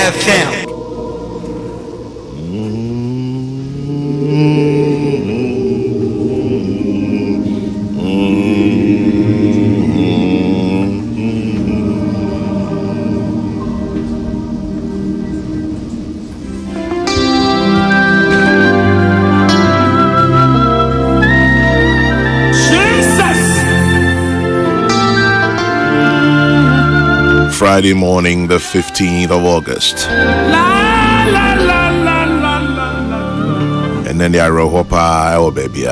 FM. Friday morning, the 15th of August. And then the arrow hopper, oh baby.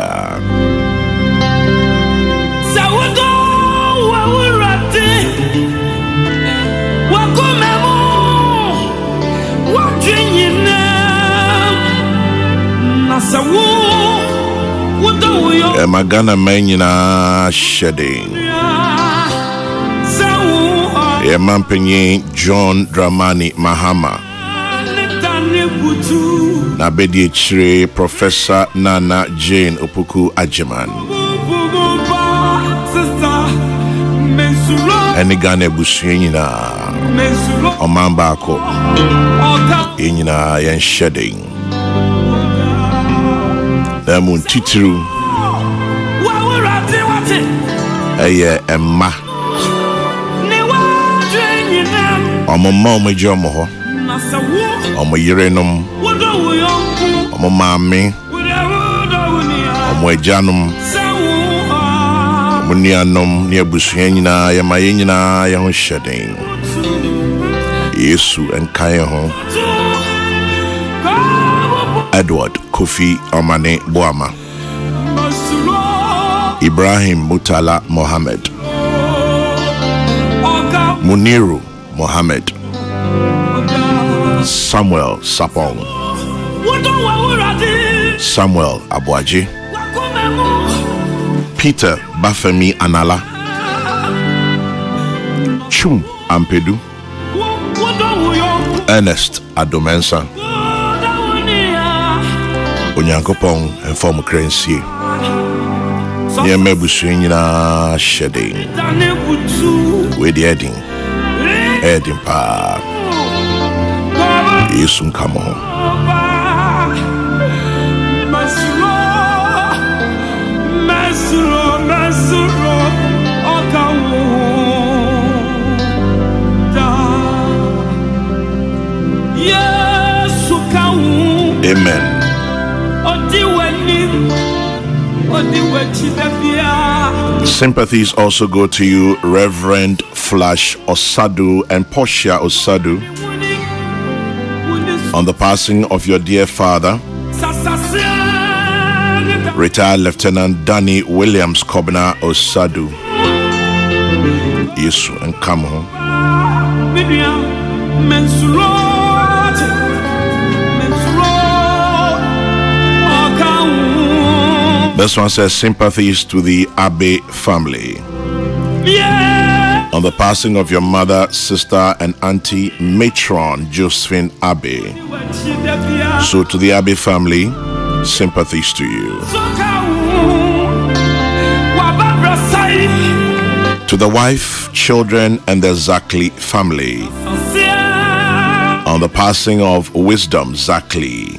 Magana menina shedding. Mampenye John Dramani Mahama na bedi chire Professor Nana Jane Opuku Ajiman eni Ghana busue nyina omamba ako nyina yen shedding na mun titru eye emma Omo mama jomo ho omo yerenom omo mami omo ejanum omo nianom ne abusua nyina ya maye nyina ya ho shedding Yesu enkan ho Edward Kofi Omane Boama Ibrahim Mutala Mohammed Muniru Mohammed Samuel Sapong Samuel Abuaji Peter Bafemi Anala Chum Ampedu Ernest Adomensa Onyankopon Inform Krensie Nieme busue nyina shedding with the heading Edin pa Yesu nkamo Amen. Sympathies also go to you, Reverend Flash Osadu and Portia Osadu, on the passing of your dear father, retired Lieutenant Danny Williams Kobna Osadu. Yesu and Kamo. This one says sympathies to the Abe family. On the passing of your mother, sister, and auntie matron Josephine Abe. So to the Abe family, sympathies to you. To the wife, children, and the Zakli family. On the passing of Wisdom Zakli.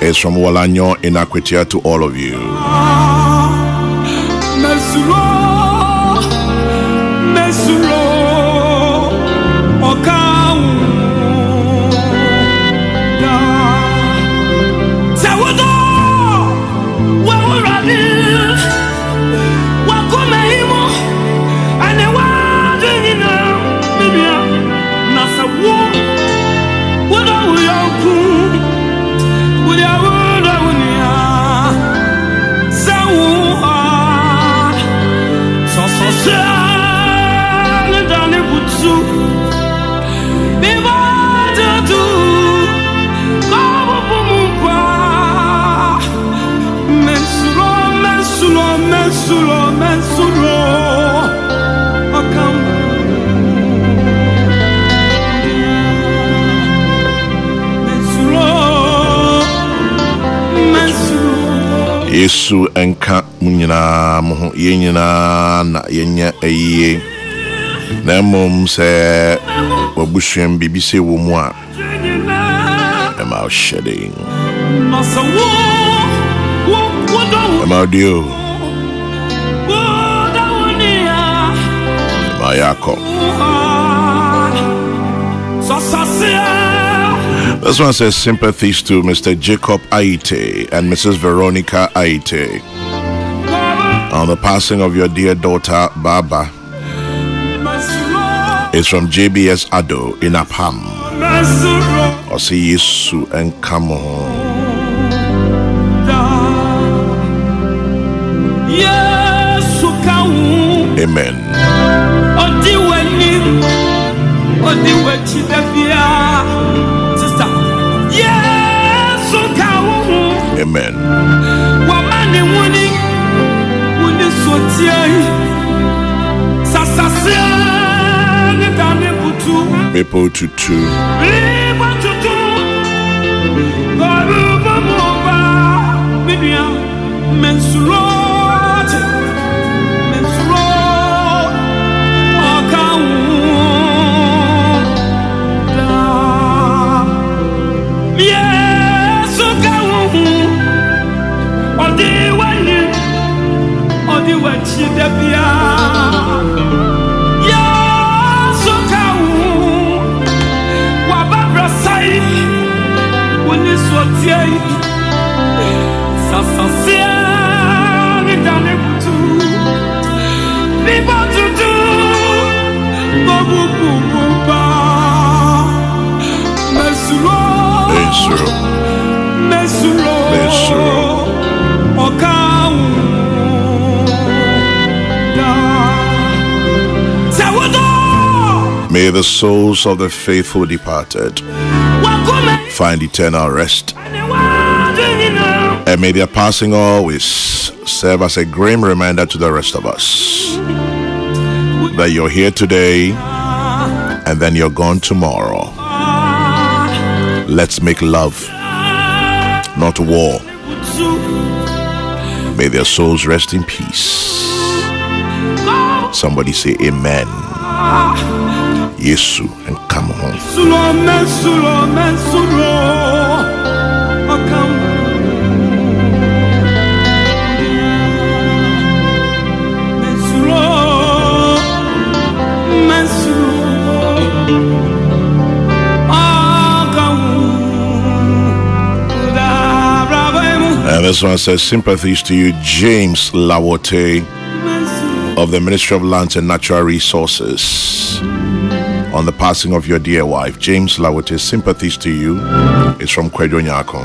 It's from Walanyo in Akwitia to all of you. Yesu enka munyina mo yenyina na yenya aye Nemum say Wabushim BBC Wumwa. Am I shedding? Am I due? Am I yako? This one says sympathies to Mr. Jacob Aite and Mrs. Veronica Aite on the passing of your dear daughter Baba. It's from JBS Ado in Apam. Osi Yesu and come on. Amen. Amen. People to two. May the souls of the faithful departed find eternal rest, and may their passing always serve as a grim reminder to the rest of us that you're here today and then you're gone tomorrow. Let's make love, not war. May their souls rest in peace. Somebody say amen. Yesu and come home. And this one says sympathies to you, James Lawote of the Ministry of Lands and Natural Resources, on the passing of your dear wife. James Lawote, sympathies to you. It's from Kwedo Nyako.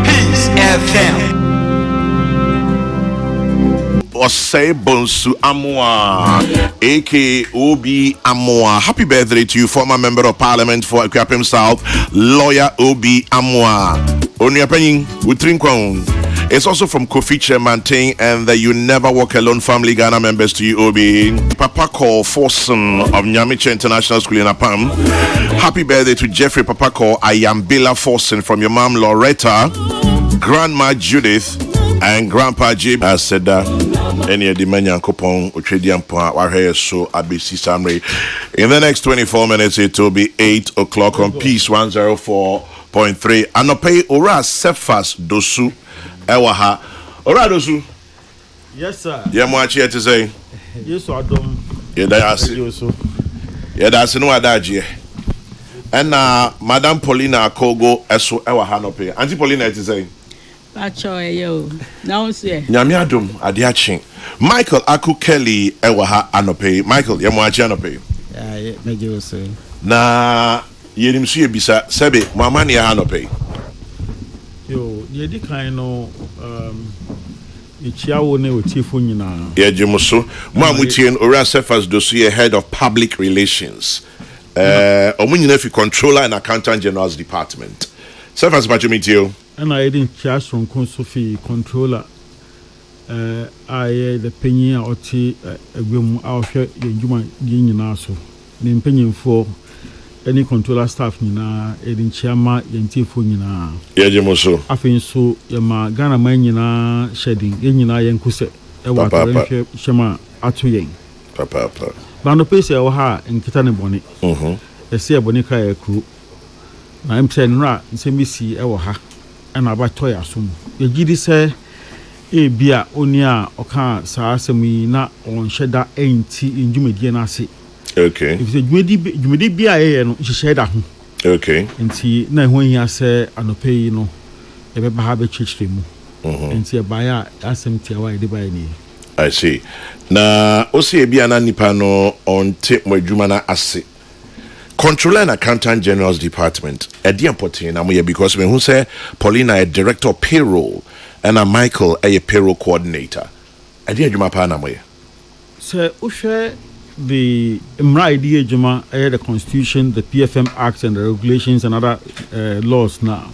Peace FM. Osei Bonsu Amwa, aka Obi Amwa. Happy birthday to you, former member of parliament for Akuapem South, lawyer Obi Amwa. Onyapeni Utrinkwan. It's also from Kofi Chairmanting and the You Never Walk Alone family Ghana members to you, Obi. Papa Call Forson of Nyamiche International School in Apam. Happy birthday to Jeffrey Papa Call Ayambila Forson from your mom Loretta, Grandma Judith, and Grandpa Jib. I said that any Dimenya Kopong Uchediampa Warhe so ABC Samre. In the next 24 minutes, it will be 8 o'clock on Peace 104.3. Anope Ora Cephas Dosu Ewaha. Ora Dosu. Yes, sir. Yamwachi to say. Yes, Adam. That's no adaji. And Madam Paulina Kogo Eso Ewaha Nope. Auntie Paulina to say. Yo. Now say. Nyamiadum Adiachin. Michael Aku Kelly Ewaha Anope. Michael Yamwachi Anope. Yeah, maybe you say. Na yenim su ebisa sebe mama ne ha no pay. Yo, ye di kan no ichiawo ne otifo nyina. Ye jemuso mo amutien Ora Cephas Dosu, head of public relations. Omunyina fi controller and accountant general's department. Cephas Bajomitio. And I didn't charge from Consofi controller. I the penny oti egwem ahwe yejuma nyina so. Ne penny for any controller staff nyina edin chiama yentifo nyina Yejemoso. afin so yema Ghana man nyina shedding nyina yenkuse e wa tore hwema ato yen Papa. ba no pese e wo ha nkita ne bone ese e bone kra e kru na em say nra nsembisi e wo ha na ba toy asom ye gidi se e bia oni a oka saa asem yi na on hyeda enti ndwumadie na ase. Okay. If the jumedi bia ye no hyehyɛ da ho. Okay. Enti na ho hia sɛ anope yi no e be ba ha be chichire mu. Enti e ba ya asem tia wa de ba ni. I see. Na osi bia na nipa no on take mo adwuma na ase. Controller and Accountant General's Department. Edi important na mo ye because me who say Paulina a director of payroll and a Michael a payroll coordinator. Edi adwuma pa na mo ye. Sɛ uhwɛ the idea juma the Constitution, the PFM Acts and the regulations and other laws now.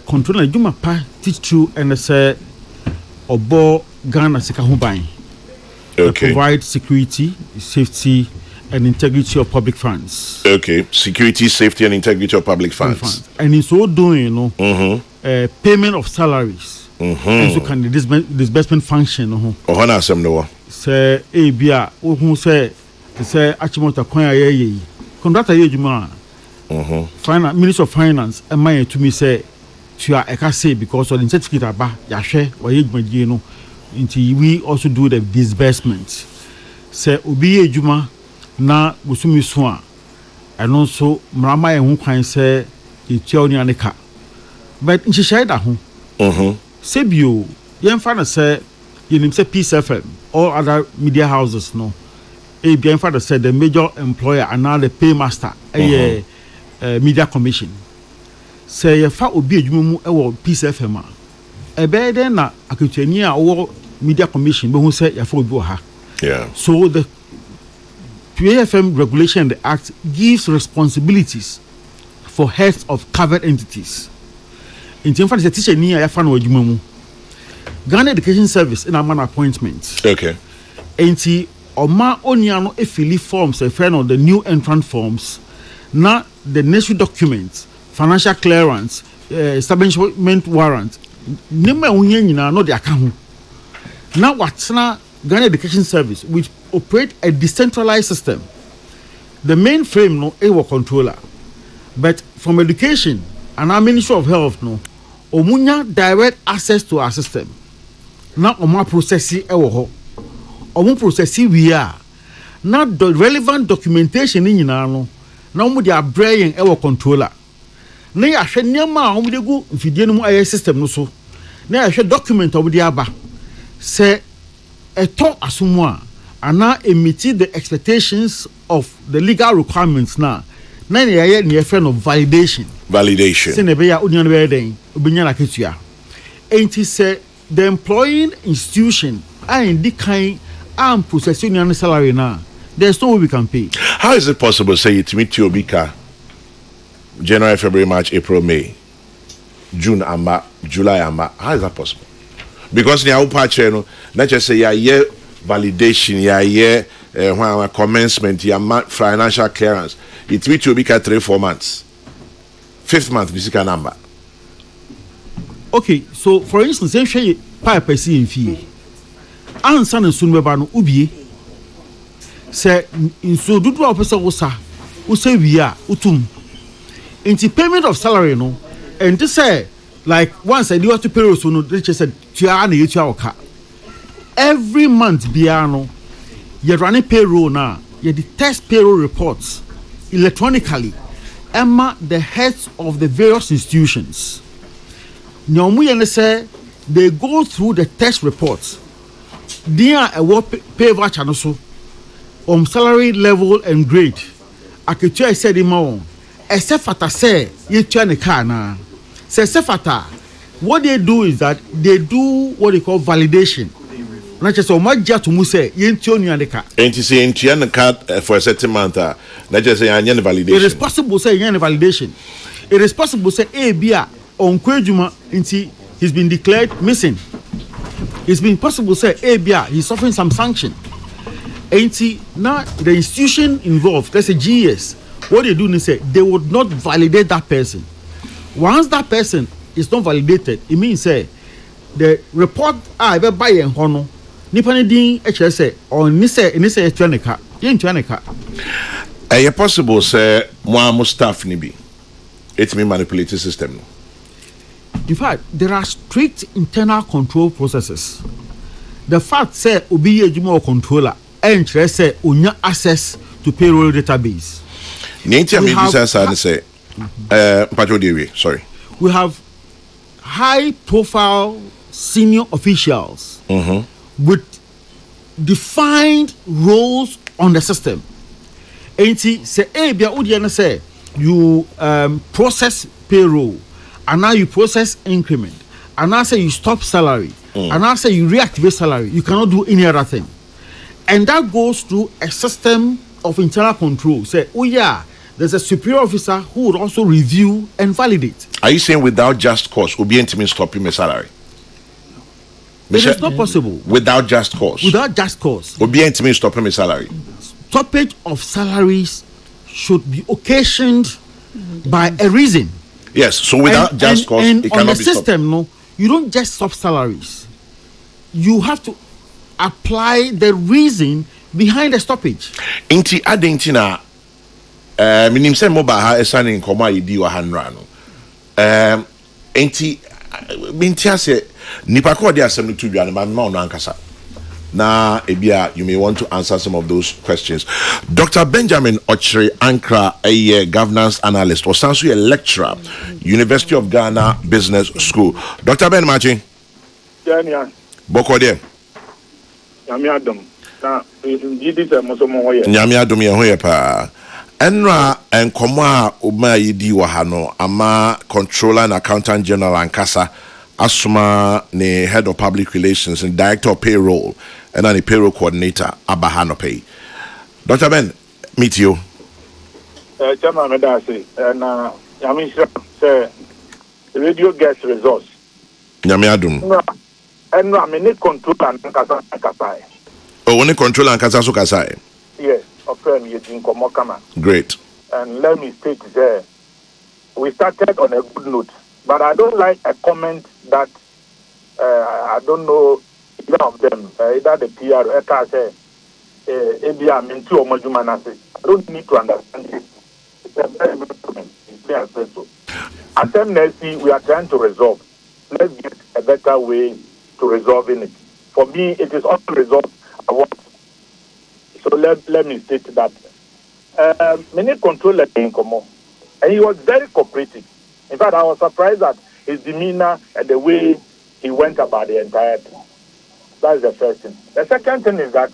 Control juma pa teach through and say obo Ghana sika ho ban. Okay. Provide security, safety and integrity of public funds. Okay. Security, safety and integrity of public funds. And in so doing, you know, payment of salaries. And so can the disbursement function. Ohana asem no. Say bia who say achimota kwan aye contractor ye juma finance Minister of Finance and my to me say to I can say because of the certificate aba ya hwe or ye juma die no until we also do the disbursement say obi ye juma na busumi so a and also mrama ye ho kwan say etua oni aneka but nhyehyɛ da ho say bio ye mfa na say you say Peace FM all other media houses no ABN father said the major employer and now the paymaster media commission say you fa obi adwuma mu e Peace FM a e be den na aketwani a wo media commission be hu say ya fa obi wo ha. Yeah. So the PFM regulation the act gives responsibilities for heads of covered entities in terms of the teacher ni ya fa na adwuma mu Ghana Education Service in a man appointment. Okay. Enti Oma Oniano efili forms a friend of the new entrant forms. Now the necessary documents, financial clearance, establishment warrant. Name unyanyina no the account. Now what's na Ghana Education Service which operate a decentralized system. The main frame no a controller. But from education and our Ministry of Health no omunya direct access to our system. Na omo processi e wo ho omo processi we are na the relevant documentation ni nyina no na omo de abrayen e wo controller na ya hwe niam a omo de gu mfidie no mu aye system no so na ya hwe document omo de aba se eto asomo a ana emiti the expectations of the legal requirements na ya ne friend of validation se ne be ya onion be den obinya na ketua enti se the employing institution and the kind and processing your salary now. There's no way we can pay. How is it possible, say, to meet your Bika January, February, March, April, May, June, July, how is that possible? Because the patch, let's just say, yeah, validation, yeah, commencement, yeah, financial clearance. It meets your Bika 3-4 months. 5th month, physical number. Okay, so for instance, say she pipe see in fee. Ansan and soon beba no ubie. Say in so do officer wosa. Use we are utum. Into payment of salary no. And to say like once I do have to pay so no they just said tia na yetua oka. Every month biano you running payroll now. You the test payroll reports electronically. Emma the heads of the various institutions. They go through the test reports. They are a pay voucher no so salary level and grade. Aketua said him on. Except for say you turn a car na. Say fata. What they do is that they do what they call validation. Not just so much to mu say you turn the car. And to say you the car for a certain month. Not just say you validation. It is possible say you validation. It is possible say bia on Kwejuma inti he's been declared missing. It's been possible say ABR he's suffering some sanction. Inti now the institution involved, let's say GS, what they do is say they would not validate that person. Once that person is not validated, it means say the report ever buy and hono nipa ne din say or ni say twanika yen twanika. Is possible say one staff ni bi it mean manipulate the system no? In fact, there are strict internal control processes. The fact say obi ye adwuma or controller and say onya access to payroll database. Sorry. We have high profile senior officials with defined roles on the system. And say you process payroll, and now you process increment, and now say you stop salary, and now say you reactivate salary. You cannot do any other thing. And that goes through a system of internal control. Say, oh yeah, there's a superior officer who would also review and validate. Are you saying without just cause, will be intimate stopping my salary? It is not possible. Without just cause. Without just cause. Will be intimate stopping my salary. Stoppage of salaries should be occasioned by a reason. Yes, so without just cause, and it cannot on the be system, stopped. no, you don't just stop salaries. You have to apply the reason behind the stoppage. Inti adentina minim se mobile ha esane nkoma yedi wa hanra no. Inti bintia se nipa ko de asem no to dwa no ma no ankasa. Na ebia you may want to answer some of those questions. Dr. Benjamin Ochre Ankra, a governance analyst, or also a lecturer, University of Ghana Business School. Dr. Ben Machi. Jania. Bokode. Nyamiadum. Na ndidi se mosomo hoye. Nyamiadum ye hoye pa. Enra enkoma uma yidi wa hano ama controller and accountant general ankasa asuma ne head of public relations and director of payroll and the payroll coordinator abahano pay. Dr. Ben, meet you. Chairman Medasi and Yamisha say radio gets results. Nyamiadum. And I mean control and kasai. Oh, when control and kasa so kasai. Yes, okay, me in Komokama. Great. And let me state there. We started on a good note, but I don't like a comment that I don't know either of them, either the PR or say I don't need to understand it. It's a very good comment. It's clear and so. At MNC, we are trying to resolve. Let's get a better way to resolving it. For me, it is unresolved. So let me state that. Many controller in Komo, and he was very cooperative. In fact, I was surprised at his demeanor and the way he went about the entire thing. That's the first thing. The second thing is that,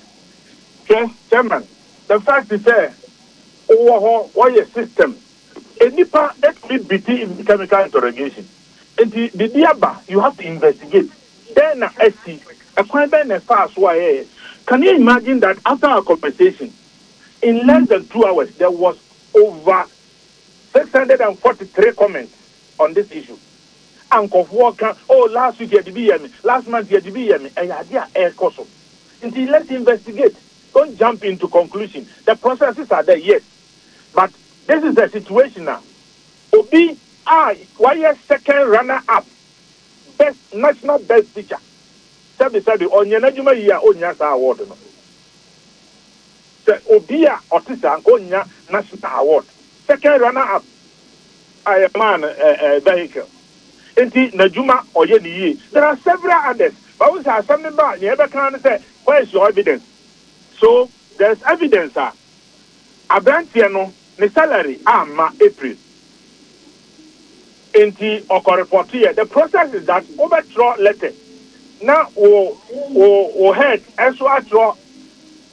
Chairman, the fact is what your system, a nipa XBT in chemical interrogation. And the diaba, you have to investigate. Then I see a quite fast way. Can you imagine that after our conversation, in less than 2 hours, there was over 643 comments on this issue. Uncle Walker, last week you had to be me, last month you had to be me, and you had air coso. Until let's investigate. Don't jump into conclusion. The processes are there, yes. But this is the situation now. Obi, why a second runner up? Best national best teacher. Sabi on your najuma year on your award. The Obia Otisa Onya National Award. Second runner up. I am man vehicle. Enti Najuma or Yeni. There are several others. But we have something about the other can say, where is your evidence? So there's evidence. Abrantiano, the salary, ma April. Enti Oko report here. The process is that overdraw letter. Now, o head, SO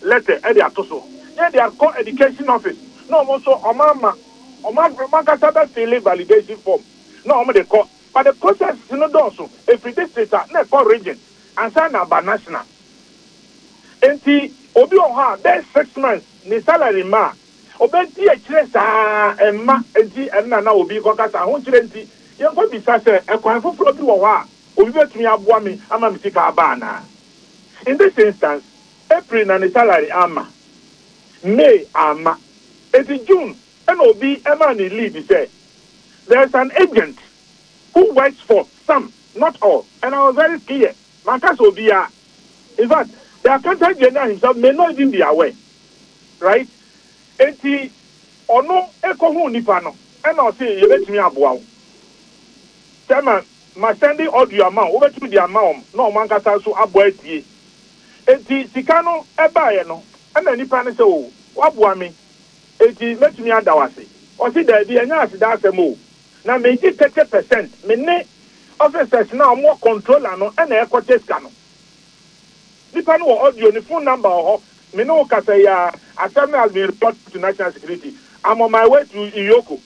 letter, Eddie Atoso. Then they are called education office. No, also, Omama feeling validation form. No, they call. But the process is not also. If it is not called region, and sign about national. Enti, Obi Oha, there's 6 months, the salary ma. Obenti a chesa and ma, enti, and now Obi Kokata, 120. You're going to be such a quite for you. In this instance, April and the salary ama, May ama, it's June, And Obi Emani lead say there's an agent who works for some, not all. And I was very clear. Mankas Obi, in fact, the accountant general himself may not even be aware, right? And he or no echo who nipano, and I'll say you let me up wow. Chairman, my sending audio amount over to the amount, no Mankasa so aboy ye. And the Sikano ebayeno, and then Nipano so what me. Eti let me adawase. Or see there be any as that's a move. Now make it 30%. Many officers now more control and echo test cano. Depending on audio the phone number or me no kasaya assembly has been reported to national security. I'm on my way to Iyoko.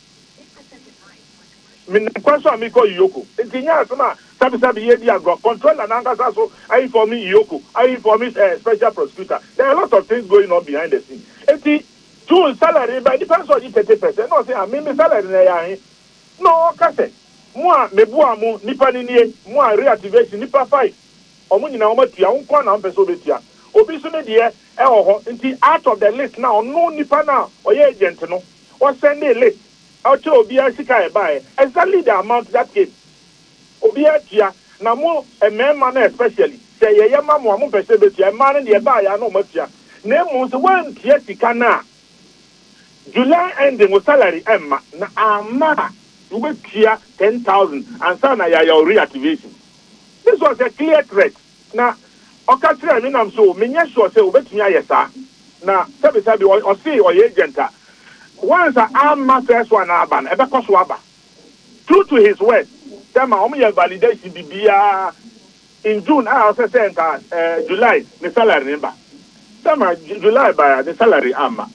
Me kwaso amiko Iyoko. Eti nya asoma sabi ye dia go control and angasa so I for me Iyoko. I for me special prosecutor. There are a lot of things going on behind the scene. Eti June salary by depends on 30%. No say I mean salary na ya. No kase. Moi mebua mu nipa ni nie, moi reactivation nipa 5. Omo nyina omo tua unko na mpeso betua. Obi so ne de e ho nti out of the list now no nipa na oye agent no. O send a list. Out to obi asika e buy. Exactly the amount that came. Obi atua na mo a man especially. Say ye ma mo mpeso betua. Man de e buy ya no matua. Na mo so wan tia sika na July ending with salary Emma na ama you will clear 10,000 and sana ya your reactivation. This was a clear threat. Now, okatra me nam so me nya sure say obetumi ayesa. Na sabi or say or agent once ama first one aban ebe koso aba. True to his word. Them am your validation bibia in June I also sent July the salary number. Them July by the salary ama.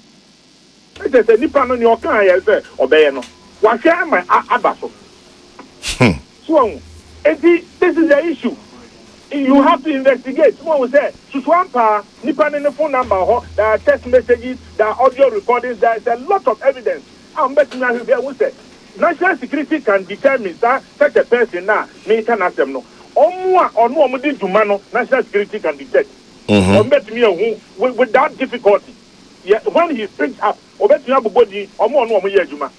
They say nipa no ni okan ya say obeye no wa hwe ma abaso so this is the issue. You have to investigate. Someone will say Suswampa nipa no phone number ho, there are text messages, there are audio recordings, there is a lot of evidence. I'm betting that they will say national security can determine that such a person now me can ask them no omo or no omo di duma no national security can detect without difficulty. Yeah, when he speaks up, obetumi abobodi omo no omo ye adwuma.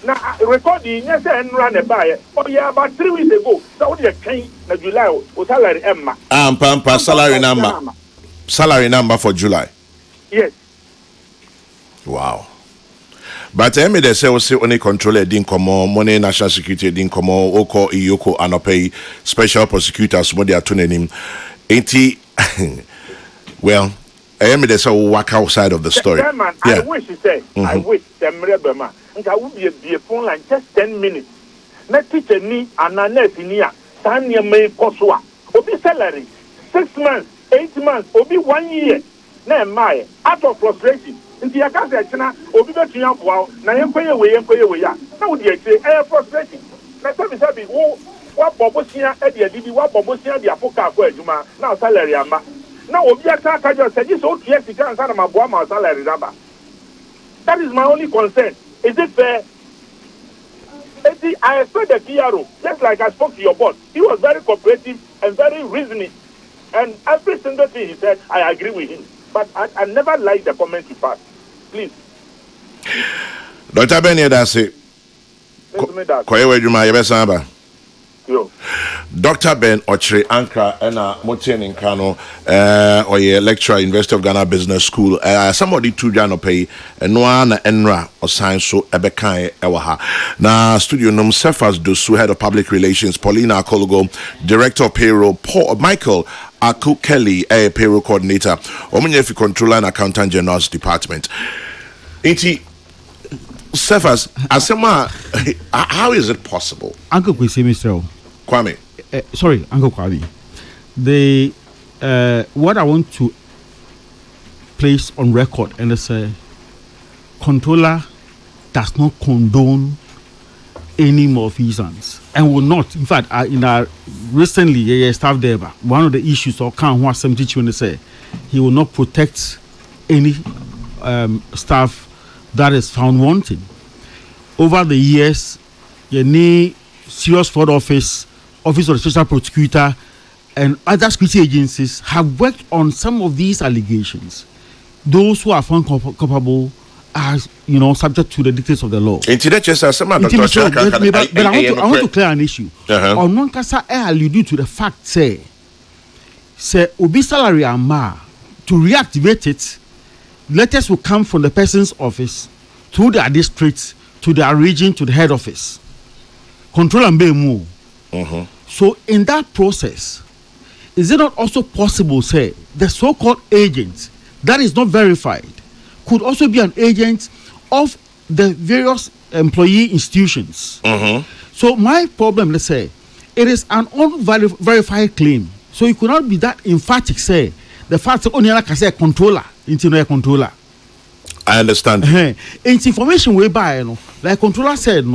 Na record the yes and run a buy. Oh yeah, about 3 weeks ago. So what you train na July o salary emma. Pampa salary number. Salary number for July. Yes. Wow. But I mean, they say only controller didn't come on, money national security didn't come on, Oko Iyoko and pay special prosecutors what they are turning him. Ain't he? Well, I mean, they say walk outside of the story. Man, yeah. I wish he said, I wish them rebema. And I would be a phone line just 10 minutes. Not teacher ni and a nurse in here. Tanya may koswa. Obi salary 6 months, 8 months, obi 1 year. Na my out of frustration. Nti ya ka se chena obi betu yan boa na yenkoye we ya na wo de ache frustration na sabi wo wa bobosia e de adidi wa bobosia de afoka afọ adwuma na salary ama na obi aka ka jo say so otua sika nsa na maboa ma salary raba. That is my only concern. Is it fair? I expect the PRO, just like I spoke to your boss, he was very cooperative and very reasoning, and every single thing he said I agree with him, but I never liked the comment he passed. Please. Dr. Benny, that's it. Dr. Ben Ochre Ankra and Motian in Kano, or a lecturer, University of Ghana Business School. Somebody to Jano pay and Noana Enra or Science so Ebekai Ewaha. Now, studio Num Cephas Dosu, head of public relations, Paulina Akologo, director of payroll, Paul Michael Aku Kelly, a payroll coordinator, Omunyefi controller and accountant general's department. Iti Cephas, Asema, how is it possible? Uncle Kwesi, Mr. Kwame. Sorry, Uncle Kwame. What I want to place on record and say, controller does not condone any malfeasance and will not. In fact, recently, staff there, one of the issues or can't want some teaching to say he will not protect any staff that is found wanting. Over the years, serious fraud office of the special prosecutor, and other security agencies have worked on some of these allegations. Those who are found culpable are subject to the dictates of the law. But I want to clear an issue. On one kasa allude to the fact say obi salary ama to reactivate it, letters will come from the person's office to their district, to their region, to the head office. Control and be move. So in that process, is it not also possible, say, the so-called agent that is not verified could also be an agent of the various employee institutions? So my problem, let's say, it is an unverified claim. So it could not be that emphatic, say, the fact that only like I say controller, internal controller. I understand. It's information whereby, like controller said,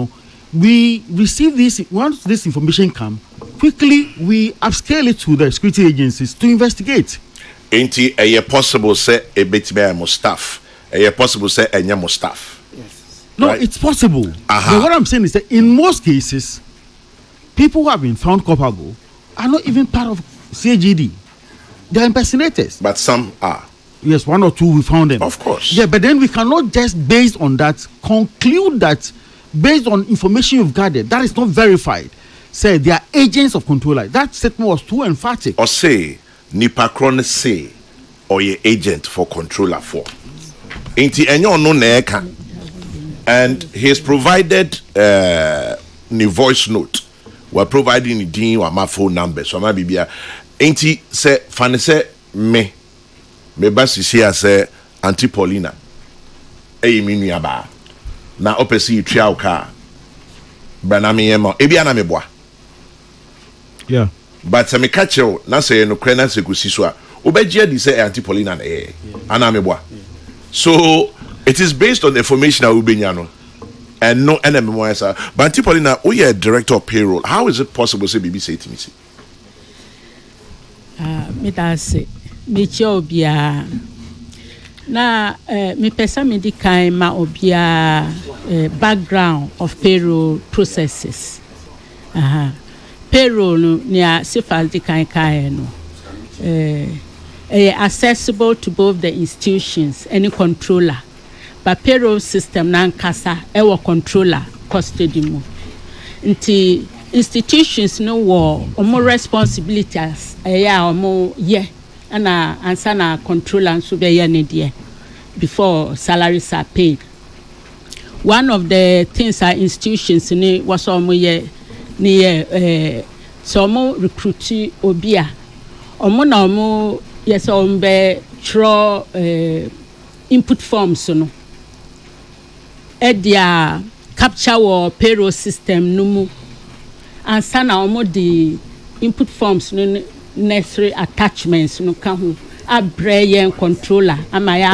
we receive this. Once this information come, quickly we upscale it to the security agencies to investigate. Ain't it possible say a bit more staff? Possible say any more staff? Yes. No, right? It's possible. But what I'm saying is that in most cases, people who have been found culpable are not even part of CAGD. They are impersonators. But some are. Yes, one or two we found them. Of course. Yeah, but then we cannot just based on that conclude that based on information you've gathered that is not verified. Say they are agents of controller. That statement was too emphatic. Or say nipa krone say or your agent for controller for. Inti enyo no neka. And he has provided new voice note. We're providing the din or my phone number. So my bibia. Inti say fane say me basi here say Auntie Paulina. Mi aba. Na opesi tria uka. Bana mi yema. Ebi ana me boa. Yeah. But me catch you na say no kre na se kusi so a. Obegia di say Auntie Paulina na ana me boa. So it is based on the information that we been no. And no enemy more sir. But Auntie Paulina, we are director of payroll. How is it possible say BBC to me? Me da say me che obia na me pesa me di kan ma obia background of payroll processes. Payroll no nia sifal di kan no accessible to both the institutions any controller, but payroll system na nkasa ewo controller custody mu nti institutions no wo omo responsibilities omo ye ana ansa na controller nso be ye ne de before salaries are paid. One of the things our institutions ni was omo ye ni so omo recruit obia omo na omo yes omo be throw input forms no dia capture or payroll system no mu ansa na omo the input forms no necessary attachments no ka ho abrayen controller amaya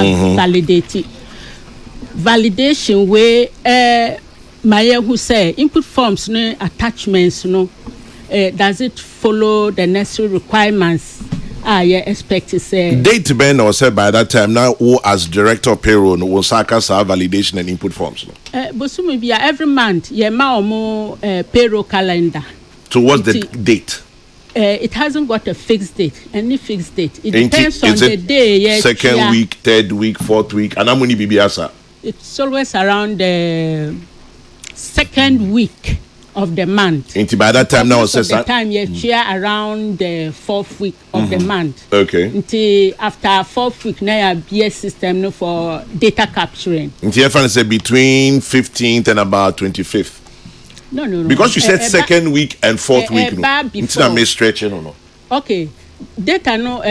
validation we maye who say input forms no attachments no does it follow the necessary requirements yeah expect to say date ben or said by that time now who as director of payroll no will saka validation and input forms no bosumi bia every month ye ma omo payroll calendar. So what's the date? It hasn't got a fixed date, any fixed date. It depends on the day. Yes, second week, third week, fourth week, and how many BBS? It's always around the second week of the month. By that time now, the time you share around the fourth week of the month. Okay. Until after fourth week, now be a system for data capturing. Until you say between 15th and about 25th. No. Because you said second week and fourth week. It's not me stretching or no. Okay. Data no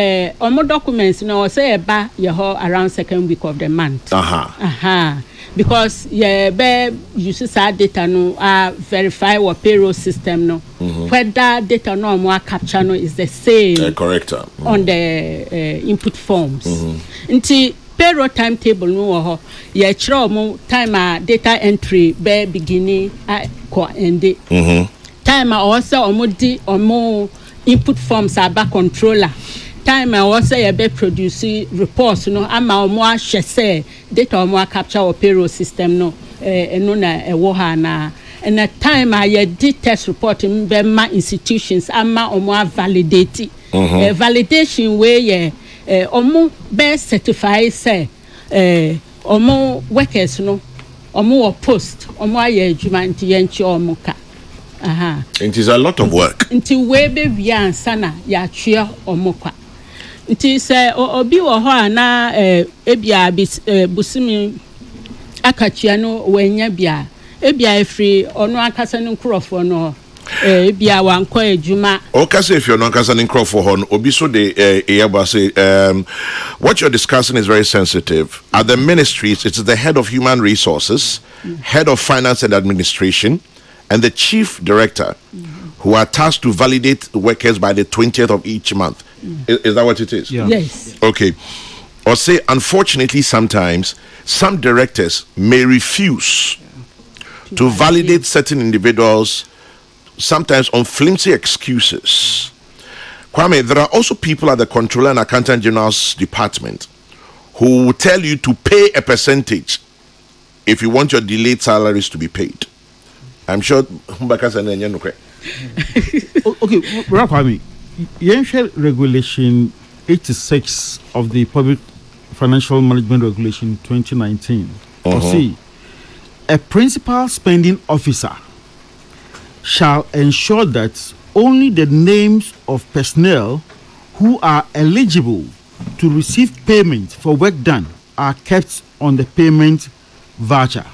on more documents no say about around second week of the month. Because you see data no verify what payroll system no whether data no more capture no is the same correct on the input forms. Until payroll timetable no ye chiro time data entry be beginning ko end time also di input forms are back controller time also ye be produce reports no ama omo ahwe say data omo capture or payroll system no eno na ewo ha na and a time ye di test report be ma institutions ama omo validate validation way ye omo be certify say omo workers no omo or post omo aye adwuma nti yenchi omo ka aha it is a lot of work nti we be bia ansa na ya twea omo kwa nti se obi wo ho ana ebia busimi akachia no wenya bia ebia efri ono akasa no nkrofo no ebia wanko adwuma okay if you're not casting for hon obi so the say what you're discussing is very sensitive. At the ministries, it's the head of human resources, head of finance and administration, and the chief director who are tasked to validate workers by the 20th of each month. Is that what it is? Yeah. yes Okay. Or say, unfortunately, sometimes some directors may refuse to validate certain individuals, sometimes on flimsy excuses. Kwame, there are also people at the Controller and Accountant General's department who will tell you to pay a percentage if you want your delayed salaries to be paid. I'm sure Mbaka Sanenya no kwe. Okay, Kwame, Yenshel Regulation 86 of the Public Financial Management Regulation 2019. Or see, a principal spending officer shall ensure that only the names of personnel who are eligible to receive payment for work done are kept on the payment voucher.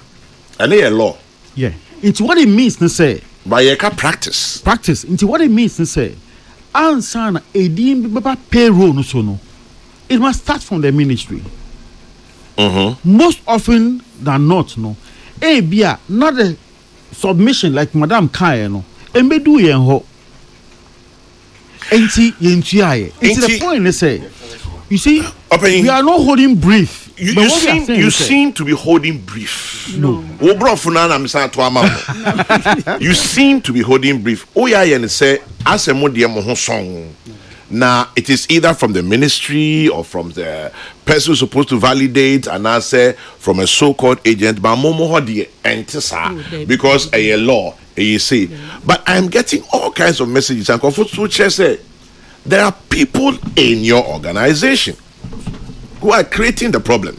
And they are law. Yeah. It's what it means to say. But you can practice. Practice. It's what it means to say. Ansana edim baba payroll no so no. It must start from the ministry. Most often than not, no. Bia not a submission like Madam Kaya no. Embedu yen ho. Enti yentuaye. It's the point they say. You see, we are not holding brief. You seem to be holding brief. No. You seem to be holding brief. Oh yeah, and say as a modern song. Now it is either from the ministry or from the person who's supposed to validate, and I say from a so-called agent, but because a law, you see. But I'm getting all kinds of messages and say there are people in your organization who are creating the problem.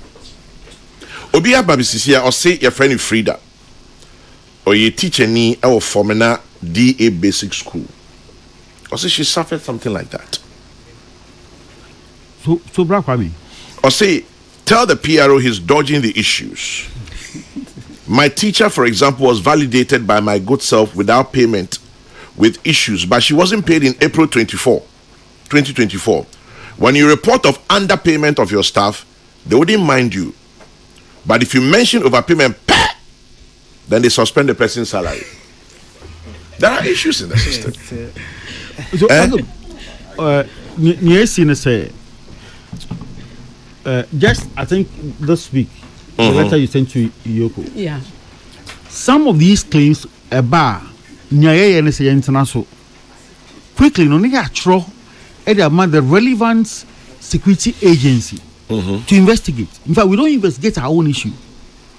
Obia babisisia or say your friend Frida or your teacher ni or formina DA basic school. Or say she suffered something like that. So Kwame. Or say tell the PRO he's dodging the issues. My teacher, for example, was validated by my good self without payment with issues, but she wasn't paid in April 2024. When you report of underpayment of your staff, they wouldn't mind you. But if you mention overpayment, then they suspend the person's salary. There are issues in the system. Just I think this week, the letter you sent to Yoko. yeah Some of these claims international quickly no nigga tro the relevant security agency to investigate. In fact, we don't investigate our own issue,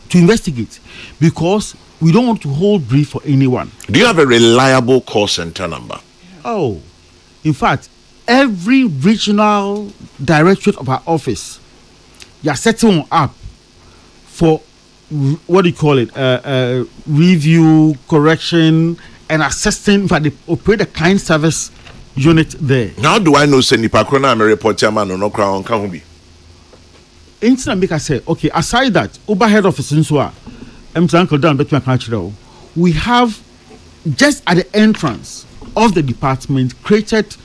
to investigate, because we don't want to hold brief for anyone. Do you have a reliable call center number? Oh, in fact, every regional directorate of our office, you are setting one up for what do you call it? Review, correction, and assessing. In fact, they operate a client service unit there. How do I know Sendy Pakrona I'm a report chairman or no crown can be? Instead make I say, okay, aside that, overhead office in Swa, Uncle Dan, we have just at the entrance of the department created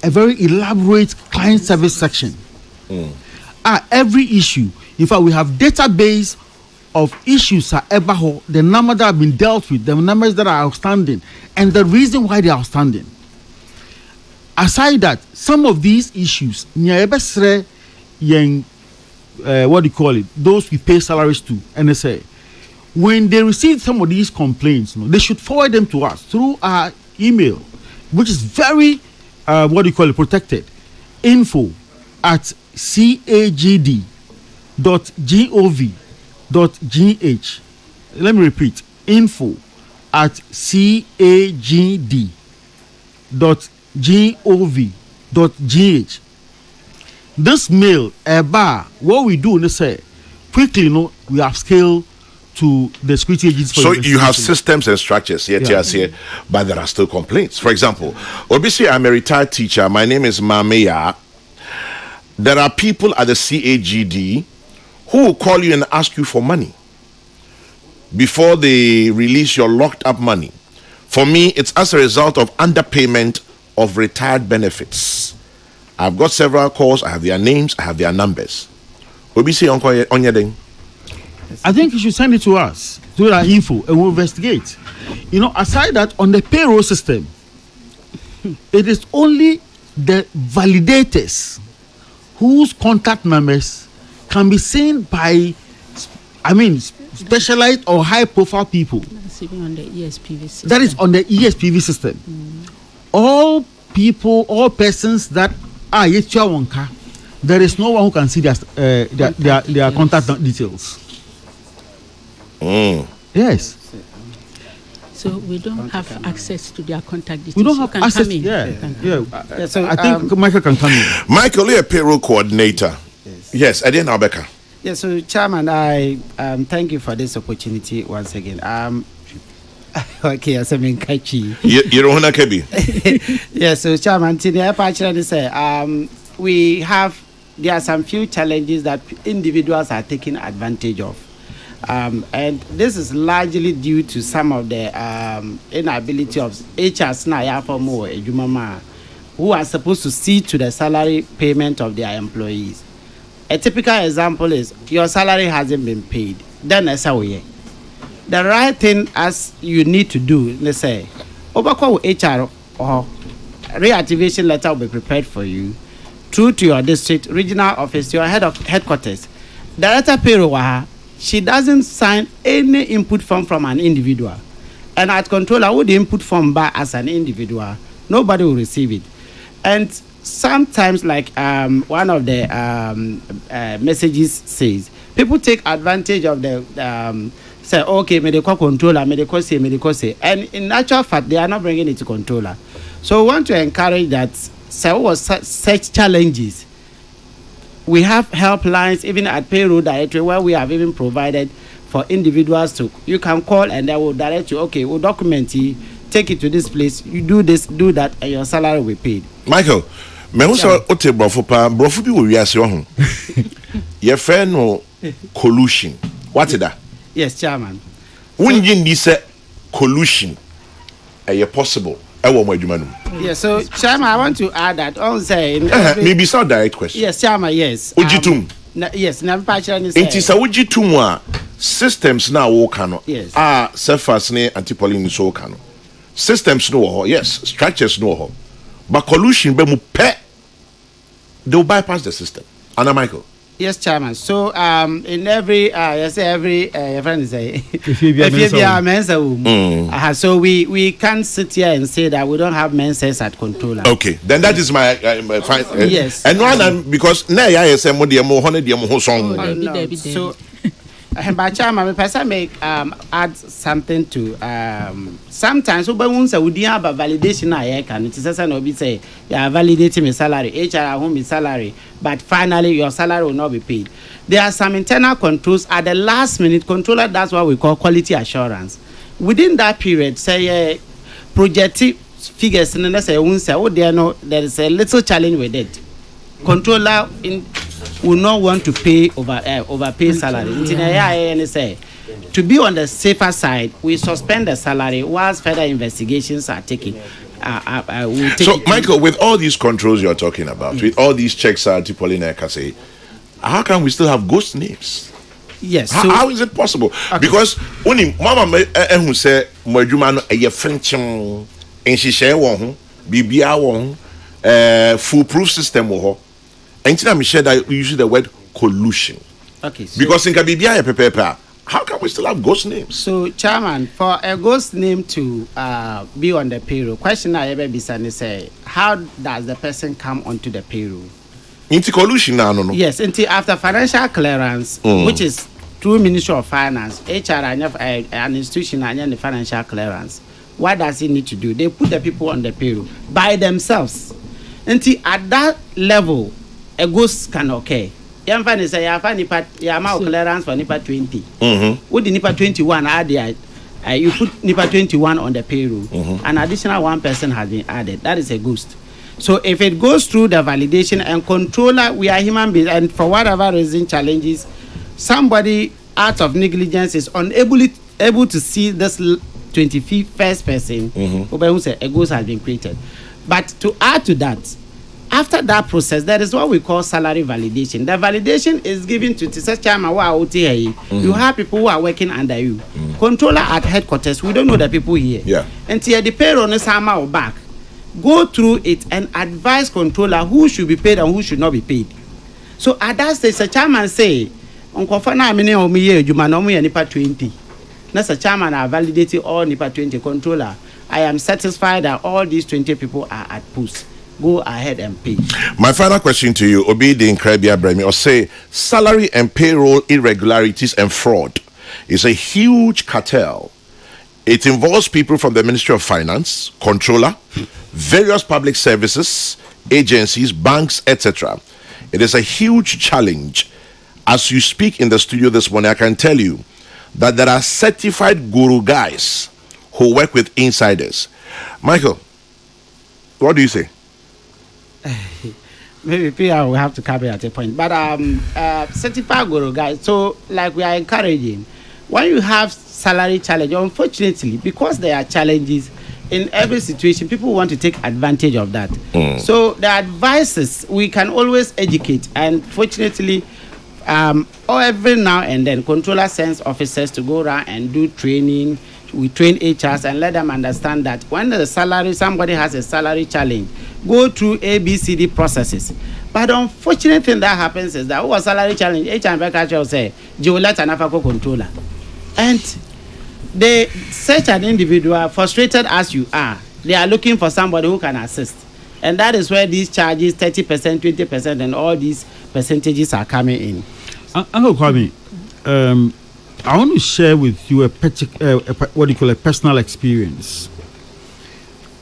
a very elaborate client service section. Every issue, in fact, we have database of issues are ever the number that have been dealt with, the numbers that are outstanding, and the reason why they are outstanding. Aside that, some of these issues, what do you call it? Those we pay salaries to, NSA. When they receive some of these complaints, they should forward them to us through our email, which is very, protected. info@cagd.gov.gh. Let me repeat. info@cagd.gov.gh. This mail, what we do, they say, quickly, we have scaled to the security agencies. So you have systems and structures here, here, but there are still complaints. For example, obviously I'm a retired teacher. My name is Mameya. There are people at the CAGD who will call you and ask you for money before they release your locked up money. For me, it's as a result of underpayment of retired benefits. I've got several calls. I have their names. I have their numbers. Obisi Onyedeng. I think you should send it to us, to our info, and we'll investigate. Aside that, on the payroll system, it is only the validators whose contact numbers can be seen by, specialized or high-profile people. That's even on the ESPV system. That is on the ESPV system. All people, all persons that are Yetcha, there is no one who can see their contact details. Yes. So we don't have access to their contact details. We don't have access. So I think Michael can come in. Michael, you're a payroll coordinator. Yes, Eddie Nabeka. Yes, so Chairman, I thank you for this opportunity once again. Okay, as I'm in Kachi. You don't want to be. Yes, so Chairman, today I say there are some few challenges that individuals are taking advantage of. And this is largely due to some of the inability of HRs who are supposed to see to the salary payment of their employees. A typical example is your salary hasn't been paid. Then that's how we. The right thing as you need to do, let's say, overcall HR or reactivation letter will be prepared for you through to your district, regional office, your headquarters. Director payroll, she doesn't sign any input form from an individual. And at controller, would the input form back as an individual, nobody will receive it. And sometimes, like one of the messages says, people take advantage of the say, okay, medical controller, medical say, and in actual fact, they are not bringing it to controller. So we want to encourage that. So such challenges. We have helplines even at payroll directory where we have even provided for individuals to, you can call and they will direct you, okay, we'll document it, take it to this place, you do this, do that, and your salary will be paid. Michael, me also ote brofo bi wo wiase ho. Your friend no collusion. What is that? Yes, Chairman. When you say collusion, are possible? Yes, so Chairman, I want to add that also maybe it's not a direct question. Yes, Chairman, yes. Ujitum. Yes, never patching is. It is a ujitum systems now work. Yes. Surface ne antipolin so can. Systems no, yes, structures no. But collusion be mu pe, they'll bypass the system. Anna Michael. Yes, Chairman. So in every every friend say so we can't sit here and say that we don't have menses at controller. Okay, then that is my fine. Yes. And one because now I say more song. So but Chairman, I make add something to sometimes we have a validation I can it is no be say you are validating my salary, HR won't be salary, but finally your salary will not be paid. There are some internal controls at the last minute. Controller, that's what we call quality assurance. Within that period, say projected figures and then say there is a little challenge with it. Controller will not want to pay overpay salary. To be on the safer side, we suspend the salary whilst further investigations are taken. So, Michael, with all these controls you're talking about, with all these checks, say, how can we still have ghost names? Yes. How is it possible? Okay. Because only Mama who say Majumano a French and she share one, BBR one, foolproof system. And I'm sure that we use the word collusion. Okay. So because in Kabibia paper, how can we still have ghost names? So, Chairman, for a ghost name to be on the payroll, question I ever be say, how does the person come onto the payroll? Into collusion now, no. Yes, until after financial clearance, which is through Ministry of Finance, HR an institution and the financial clearance. What does it need to do? They put the people on the payroll by themselves. Until at that level, a ghost can occur. Yam fan is a fan nipa yama clearance for nipa 20. Would the nipa 21 add you put nipa 21 on the payroll. An additional one person has been added. That is a ghost. So if it goes through the validation and controller, we are human beings, and for whatever reason challenges, somebody out of negligence is able to see this 21st person, who say a ghost has been created. But to add to that, after that process, there is what we call salary validation. The validation is given to such time. You have people who are working under you. Controller at headquarters, we don't know the people here. Yeah. Until the payroll is back, go through it and advise controller who should be paid and who should not be paid. So at that stage, the chairman say, Uncle Fana mini or me, you man only nipa 20. That's the chairman are validating all nipa 20 controller. I am satisfied that all these 20 people are at post. Go ahead and pay. My final question to you, Obi the Incredible Bremi, or say salary and payroll irregularities and fraud is a huge cartel. It involves people from the Ministry of Finance, Controller, various public services, agencies, banks, etc. It is a huge challenge. As you speak in the studio this morning, I can tell you that there are certified guru guys who work with insiders. Michael, what do you say? Maybe PR will have to carry at a point, but certified guru guys. So, like we are encouraging, when you have salary challenge, unfortunately, because there are challenges in every situation, people want to take advantage of that. So the advices we can always educate, and fortunately, every now and then, controller sends officers to go around and do training. We train HRs and let them understand that when somebody has a salary challenge, go through ABCD processes. But the unfortunate thing that happens is that a salary challenge, HR will say, you will let an African controller. And they search an individual, frustrated as you are, they are looking for somebody who can assist. And that is where these charges, 30%, 20%, and all these percentages are coming in. Uncle Kwame, I want to share with you a personal experience.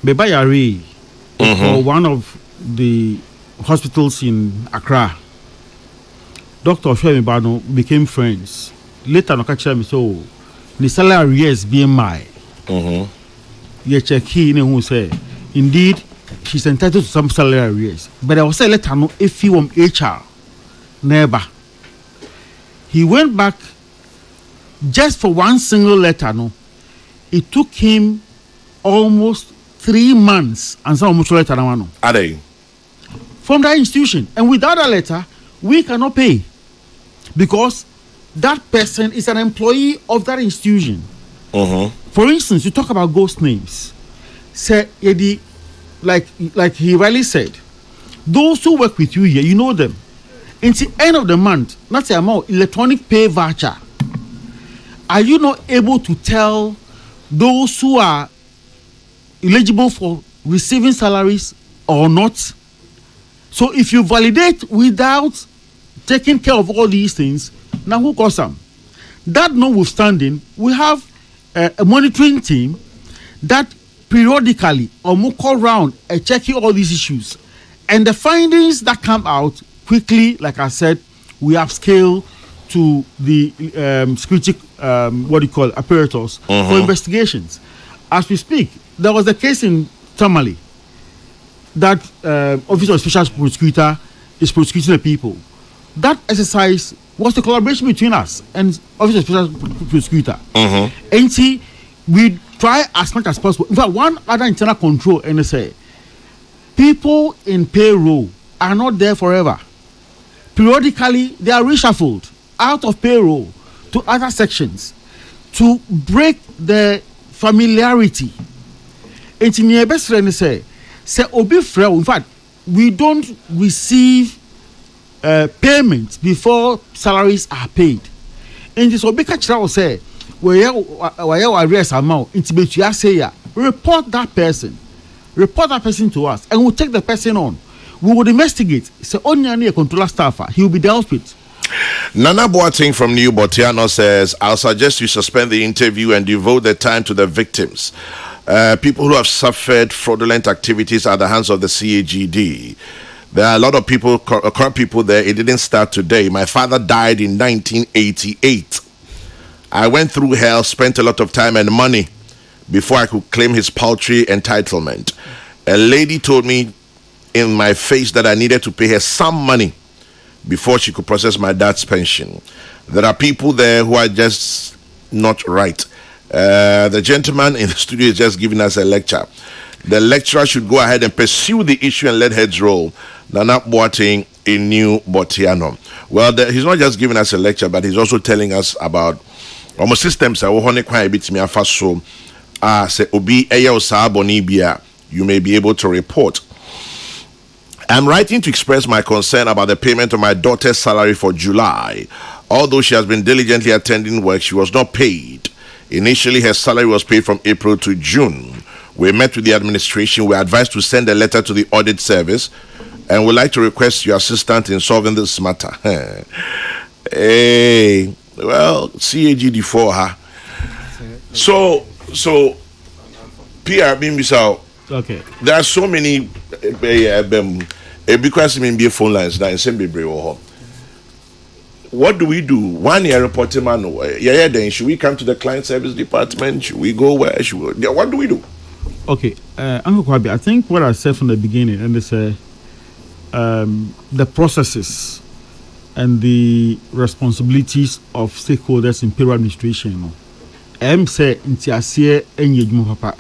Bebayari, for one of the hospitals in Accra, Dr. Oshwemi Bano became friends. Later, Nokachira me so the salary is BMI. You check he who say indeed she's entitled to some salary arrears, but I was say let her know if he from HR never. He went back. Just for one single letter, it took him almost 3 months and some much letter Are they? From that institution. And without that letter, we cannot pay because that person is an employee of that institution. For instance, you talk about ghost names. Say, like he rightly said, those who work with you here, you know them. Until the end of the month, not the amount electronic pay voucher. Are you not able to tell those who are eligible for receiving salaries or not? So if you validate without taking care of all these things, now who calls them? That notwithstanding, we have a monitoring team that periodically call around and checking all these issues. And the findings that come out quickly, like I said, we upscale to the security apparatus for investigations. As we speak, there was a case in Tamale that Office of Special Prosecutor is prosecuting the people. That exercise was the collaboration between us and Office of Special Prosecutor. And see, we try as much as possible. In fact, one other internal control and say people in payroll are not there forever. Periodically, they are reshuffled out of payroll to other sections to break the familiarity. And in your best friend say obi frel. In fact, we don't receive payment before salaries are paid. And this obi kachira will say where arrears amount intibetua say report that person to us and we'll take the person on. We would investigate. So only a controller staffer, he will be dealt with. Nana Boateng from New Botiano says, I'll suggest you suspend the interview and devote the time to the victims. People who have suffered fraudulent activities at the hands of the CAGD. There are a lot of people, current people there. It didn't start today. My father died in 1988. I went through hell, spent a lot of time and money before I could claim his paltry entitlement. A lady told me in my face that I needed to pay her some money before she could process my dad's pension. There are people there who are just not right. The gentleman in the studio is just giving us a lecture. The lecturer should go ahead and pursue the issue and let heads roll. Nana Boateng in New Botiano. Well, he's not just giving us a lecture, but he's also telling us about almost systems. I want to bit me so say obi eya osabonibia. You may be able to report. I'm writing to express my concern about the payment of my daughter's salary for July. Although she has been diligently attending work, she was not paid. Initially, her salary was paid from April to June. We met with the administration. We were advised to send a letter to the audit service and would like to request your assistance in solving this matter. Hey, well, CAGD for her. So, PR being so. Okay. There are so many because be phone lines now in Sembibri. What do we do? 1 year reporting man. Yeah, then should we come to the client service department? Should we go where? What do we do? Okay, Uncle Kwabi, I think what I said from the beginning, and it's the processes and the responsibilities of stakeholders in payroll administration. Say intiasie enye papa.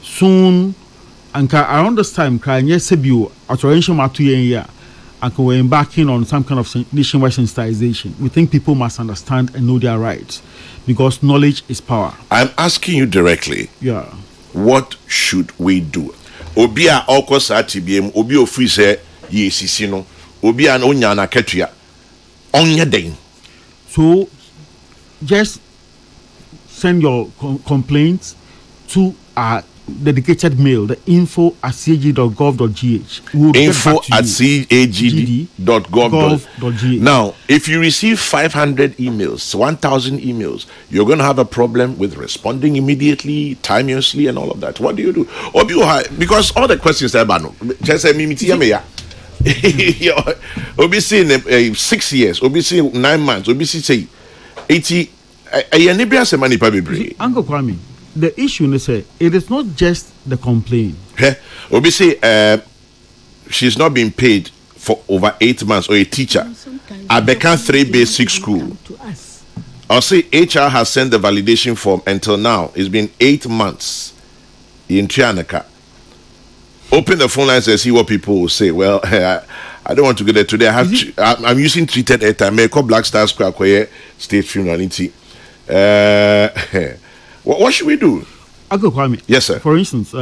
Soon, around this time, yes, sebio authorization matu year, and we're embarking on some kind of nationwide sensitization. We think people must understand and know their rights because knowledge is power. I'm asking you directly. Yeah. What should we do? Obia okos atibiem obi ofri se yesisi no obi an onya na ketua onye den. So just send your complaints to our dedicated mail, the info@cag.gov.gh. info@cag.gov.gh. Now, if you receive 500 emails, 1,000 emails, you're going to have a problem with responding immediately, timeously, and all of that. What do you do? Because all the questions are about just say obviously 6 years, obviously 9 months, obviously say 80. Uncle Kwame, the issue is it is not just the complaint. Obviously, she's not been paid for over 8 months, or a teacher. I began 3 basic school. I'll say HR has sent the validation form until now. It's been 8 months in Trianaka. Open the phone lines and see what people will say. Well, I don't want to go there today. I'm using treated airtime. May call Black Star Square State Funeral. What should we do? Uncle Kwame. Yes, sir. For instance,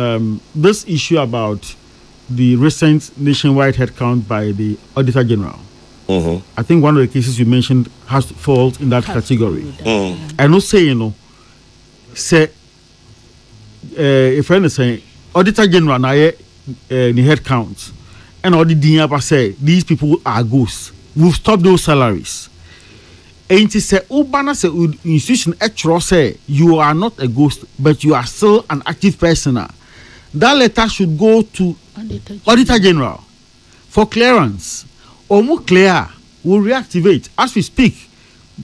this issue about the recent nationwide headcount by the Auditor General. I think one of the cases you mentioned has falls in that category. I know say say a friend is saying Auditor General na the headcount and all the dinyaba say these people are ghosts. We've stopped those salaries. And to say, Ubana say institution actually say you are not a ghost, but you are still an active person. That letter should go to Auditor General for clearance. Or more clear, we'll reactivate. As we speak,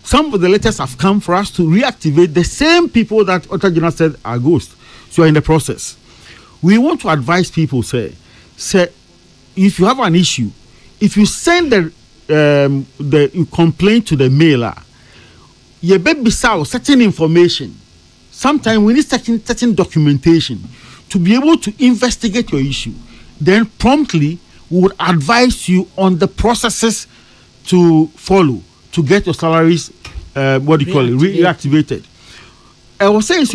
some of the letters have come for us to reactivate the same people that Auditor General said are ghosts. So in the process, we want to advise people, say if you have an issue, if you send the complaint to the mailer, you better certain information. Sometimes we need certain documentation to be able to investigate your issue. Then promptly we would advise you on the processes to follow to get your salaries reactivated. I was saying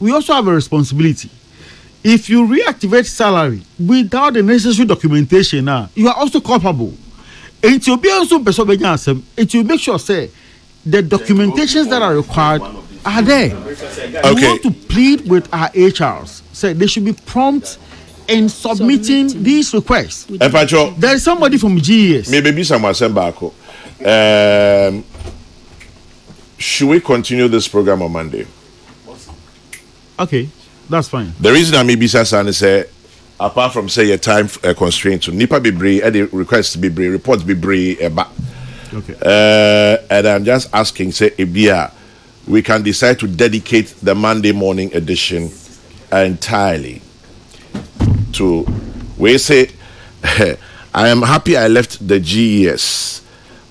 we also have a responsibility. If you reactivate salary without the necessary documentation, you are also culpable. And to be also it will make sure say the documentations that are required are there. We want to plead with our HRs. Say they should be prompt in submitting these requests. There is somebody from GES. Maybe someone send back. Should we continue this program on Monday? Okay, that's fine. The reason I maybe say apart from say your time constraint to nipa bebree any request bebree reports bebree eba. Okay. And I'm just asking, say, Ibia, we can decide to dedicate the Monday morning edition entirely to, we say, I am happy I left the GES.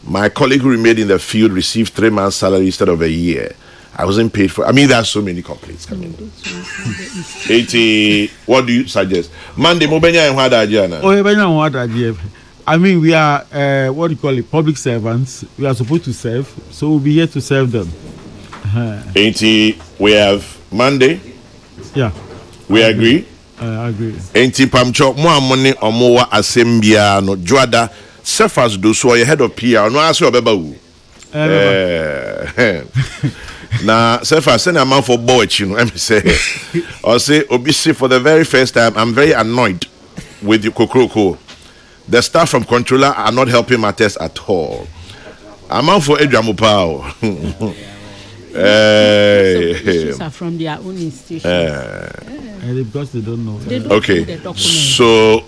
My colleague who remained in the field received 3 months' salary instead of a year. I wasn't paid for. I mean, there are so many complaints coming. 80. What do you suggest? Monday, Mobenya and Hadajana. Oh, Mobenya and Hadajana. I mean, we are, what do you call it, public servants. We are supposed to serve, so we'll be here to serve them. 80, we have Monday. Yeah. We agree? I agree. 80, Pamcho, more money or more assembia, no, Joada, Cephas do so, your head of PR, no, I saw Bebawu. Now, Cephas, send a man for boy, you know, let me say, or say, obviously, for the very first time, I'm very annoyed with your Kokrokoo. The staff from controller are not helping matters at all. I'm out for Adrian Mupao. Issues are from their own institution. Because they don't know. They don't okay. So,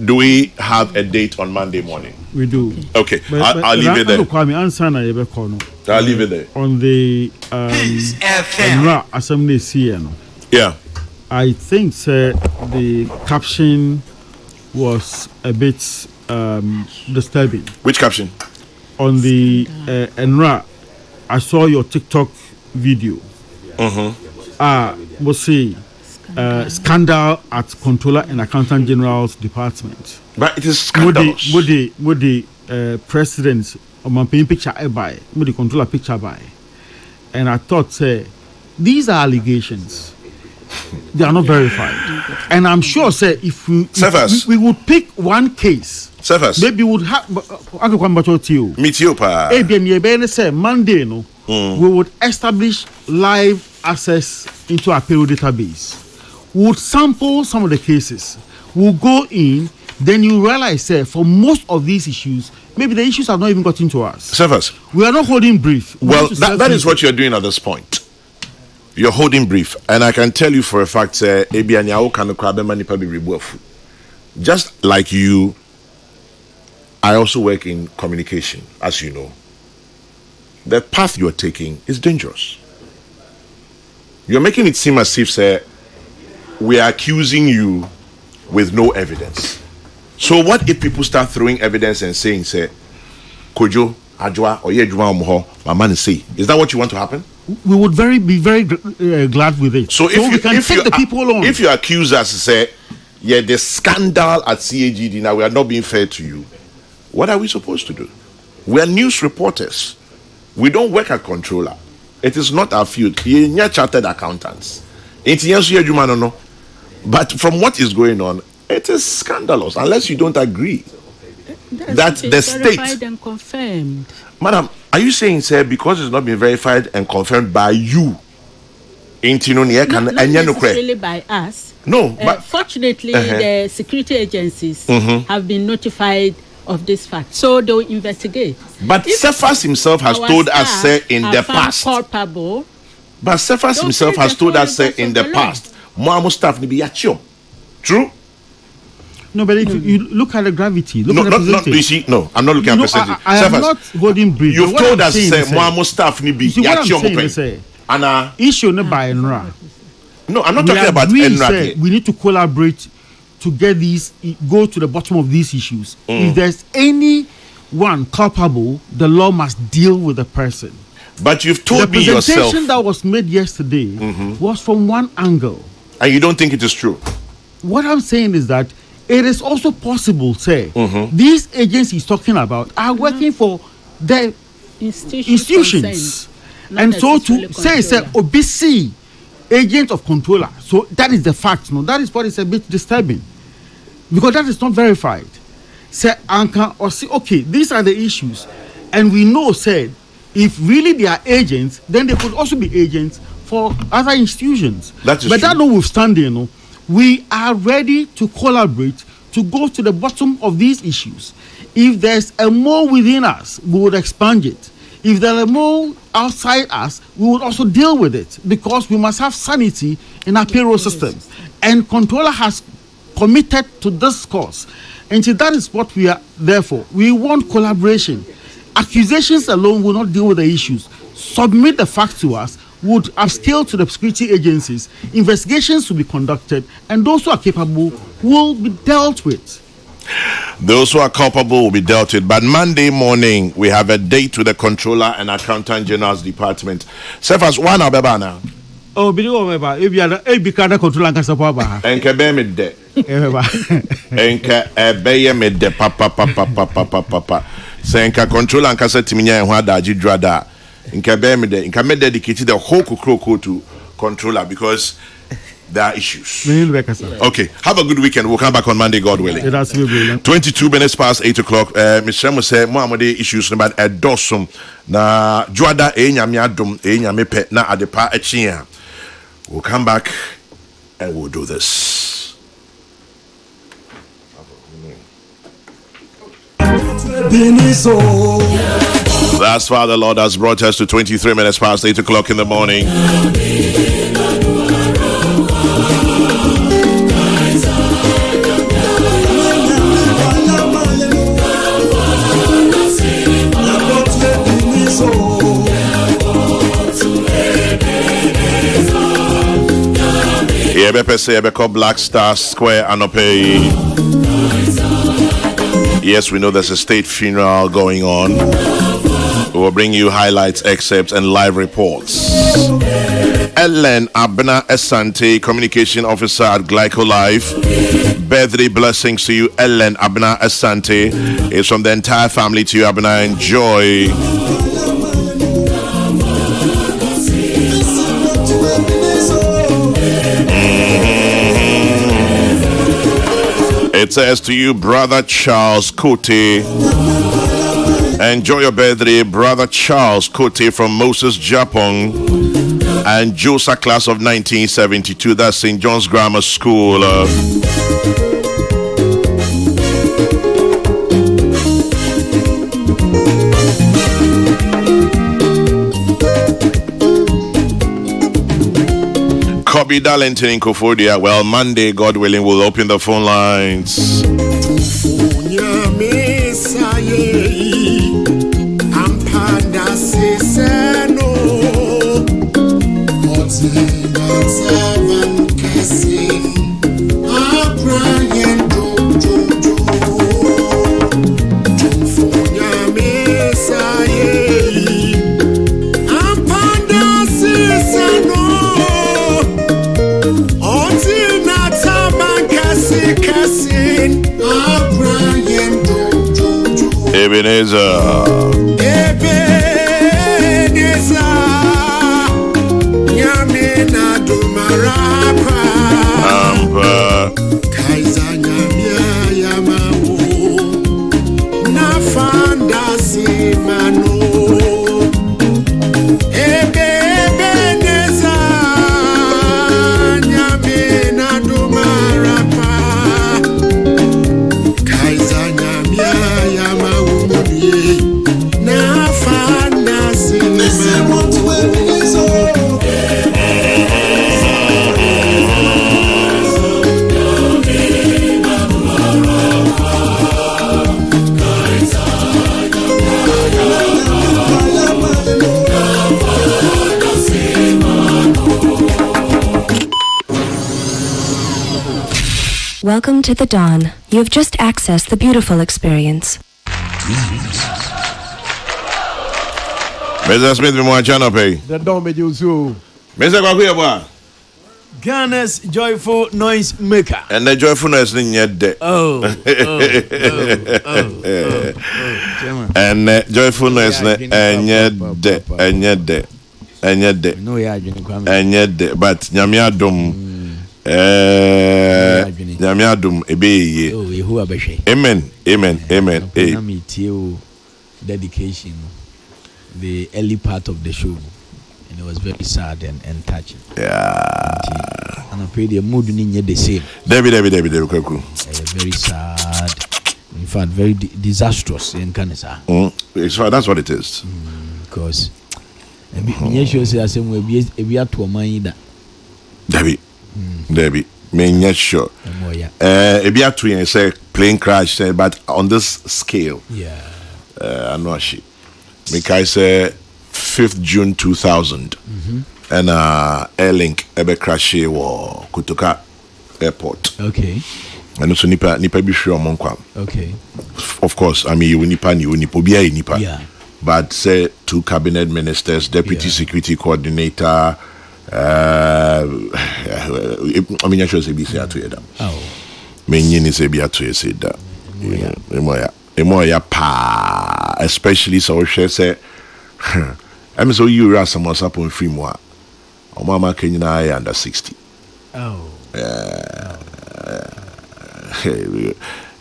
do we have a date on Monday morning? We do. Okay. I'll leave it there. I'll leave it there. On the Assembly CN. Yeah. I think the caption was a bit disturbing. Which caption? On the Enra, I saw your TikTok video. We'll see scandal at Controller and Accountant General's Department. But it is scandalous. Would the president of my picture by, would the controller picture by, and I thought these are allegations. They are not verified, and I'm sure, if we would pick one case, maybe we would have. Meet you, pa. Monday, we would establish live access into our payroll database. We would sample some of the cases. We'll go in. Then you realize, for most of these issues, maybe the issues have not even gotten to us. We are not holding brief. Well, that is what you're doing at this point. You're holding brief, and I can tell you for a fact, just like you, I also work in communication, as you know. The path you're taking is dangerous. You're making it seem as if, we are accusing you with no evidence. So what if people start throwing evidence and saying, Kojo, Ajwa, or Yejwa Moho, my man is say, is that what you want to happen? We would be very glad with it. So if we can take the people on. If you accuse us, the scandal at CAGD, now we are not being fair to you, what are we supposed to do? We are news reporters. We don't work at controller. It is not our field. We are chartered accountants. But from what is going on, it is scandalous unless you don't agree that the state verified and confirmed. Madam, are you saying, because it's not been verified and confirmed by you? Not necessarily by us. No, but fortunately, the security agencies have been notified of this fact, so they will investigate. But Cephas himself has told us, in the past. Culpable. But Cephas himself has told us, in the past, Moamo staff ni be yachio. True. No, but if you look at the gravity, look at the percentage. No, I'm not looking at percentage. I am not holding brief. You've told us, Moamo staff ni be yachio. Issue no by Enra. No, I'm not talking about Enra. We need to collaborate to get go to the bottom of these issues. If there's anyone culpable, the law must deal with the person. But you've told me yourself. The presentation that was made yesterday was from one angle. And you don't think it is true? What I'm saying is that it is also possible, these agencies talking about are working for the institutions. And so to say, OBC, agent of controller. So that is the fact. No, that is what is a bit disturbing. Because that is not verified. Say, Anka, or say, okay, these are the issues. And we know, if really they are agents, then they could also be agents for other institutions. But that notwithstanding, we are ready to collaborate to go to the bottom of these issues. If there's a more within us, we would expand it. If there are more outside us, we would also deal with it, because we must have sanity in our payroll system. And controller has committed to this cause. And so that is what we are there for. We want collaboration. Accusations alone will not deal with the issues. Submit the facts to us, would upscale to the security agencies, investigations will be conducted, and those who are capable will be dealt with. Those who are culpable will be dealt with. But Monday morning, we have a date with the Controller and Accountant General's Department. Sefas, one abeba now. Oh, be if you are a big controller and support. Enke be me de. Enke ebeye me de papa. Senka Controller and Kasa Timinya and Wada Jidrada. Enke be me de. Enka me dedicated the whole Kokrokoo to Controller because there are issues. Okay, have a good weekend. We'll come back on Monday, God willing. 22 minutes past 8 o'clock. Mr. Mose, Mohammed issues about a dosum. Na Juada Enyamiadum Enyamepe na adepa echia. We'll come back and we'll do this. That's why the Lord has brought us to 23 minutes past 8 o'clock in the morning. Black Star Square Anope. Yes, we know there's a state funeral going on. We will bring you highlights, excerpts, and live reports. Ellen Abena Asante, Communication Officer at Glyco Life. Birthday blessings to you, Ellen Abena Asante. It's from the entire family to you, Abena. Enjoy. It says to you, Brother Charles Kote. Enjoy your birthday, Brother Charles Kote from Moses, Japan. And Josa class of 1972. That's St. John's Grammar School. Kobe Darlington in Kofodia. Well, Monday, God willing, we'll open the phone lines. Ebenezer. Yamina Dumarapa. Kaiza Nyamia Yamamu. Nafanda Simano. Ebenezer. Yamina Dumarapa. Kaiza Nyamia Yamamu. Welcome to the Dawn. You have just accessed the beautiful experience. Mr. Smith, the Dawn made you so. Mr. Kokrokoo, Ghana's joyful noise maker. and the joyful noise in your day. And joyfulness and yet No, yeah, and yet but Nyamiadum Nyamiadum ebe. Oh, Amen. Dedication, the early part of the show, and it was very sad and touching. Yeah. And I pray the mood in the same. David. Very sad. In fact, very disastrous in Canada. That's what it is. Because we are to a mind that Debbie. Me not sure. Ebia to you say plane crash, but on this scale, I know she. Because say 5th June 2000, and Airlink ebe crash wo Kutoka Airport. Okay. And also nipa be sure monkwam. Okay. Of course, I mean you nipa bia nipa. Yeah. But say 2 cabinet ministers, deputy security coordinator. I mean, I should say, be say to you. Oh, many ni say be to you say that. Emoya pa, especially so she say. I'm so you are some was up on free more. O mama Kenya I under 60. Oh.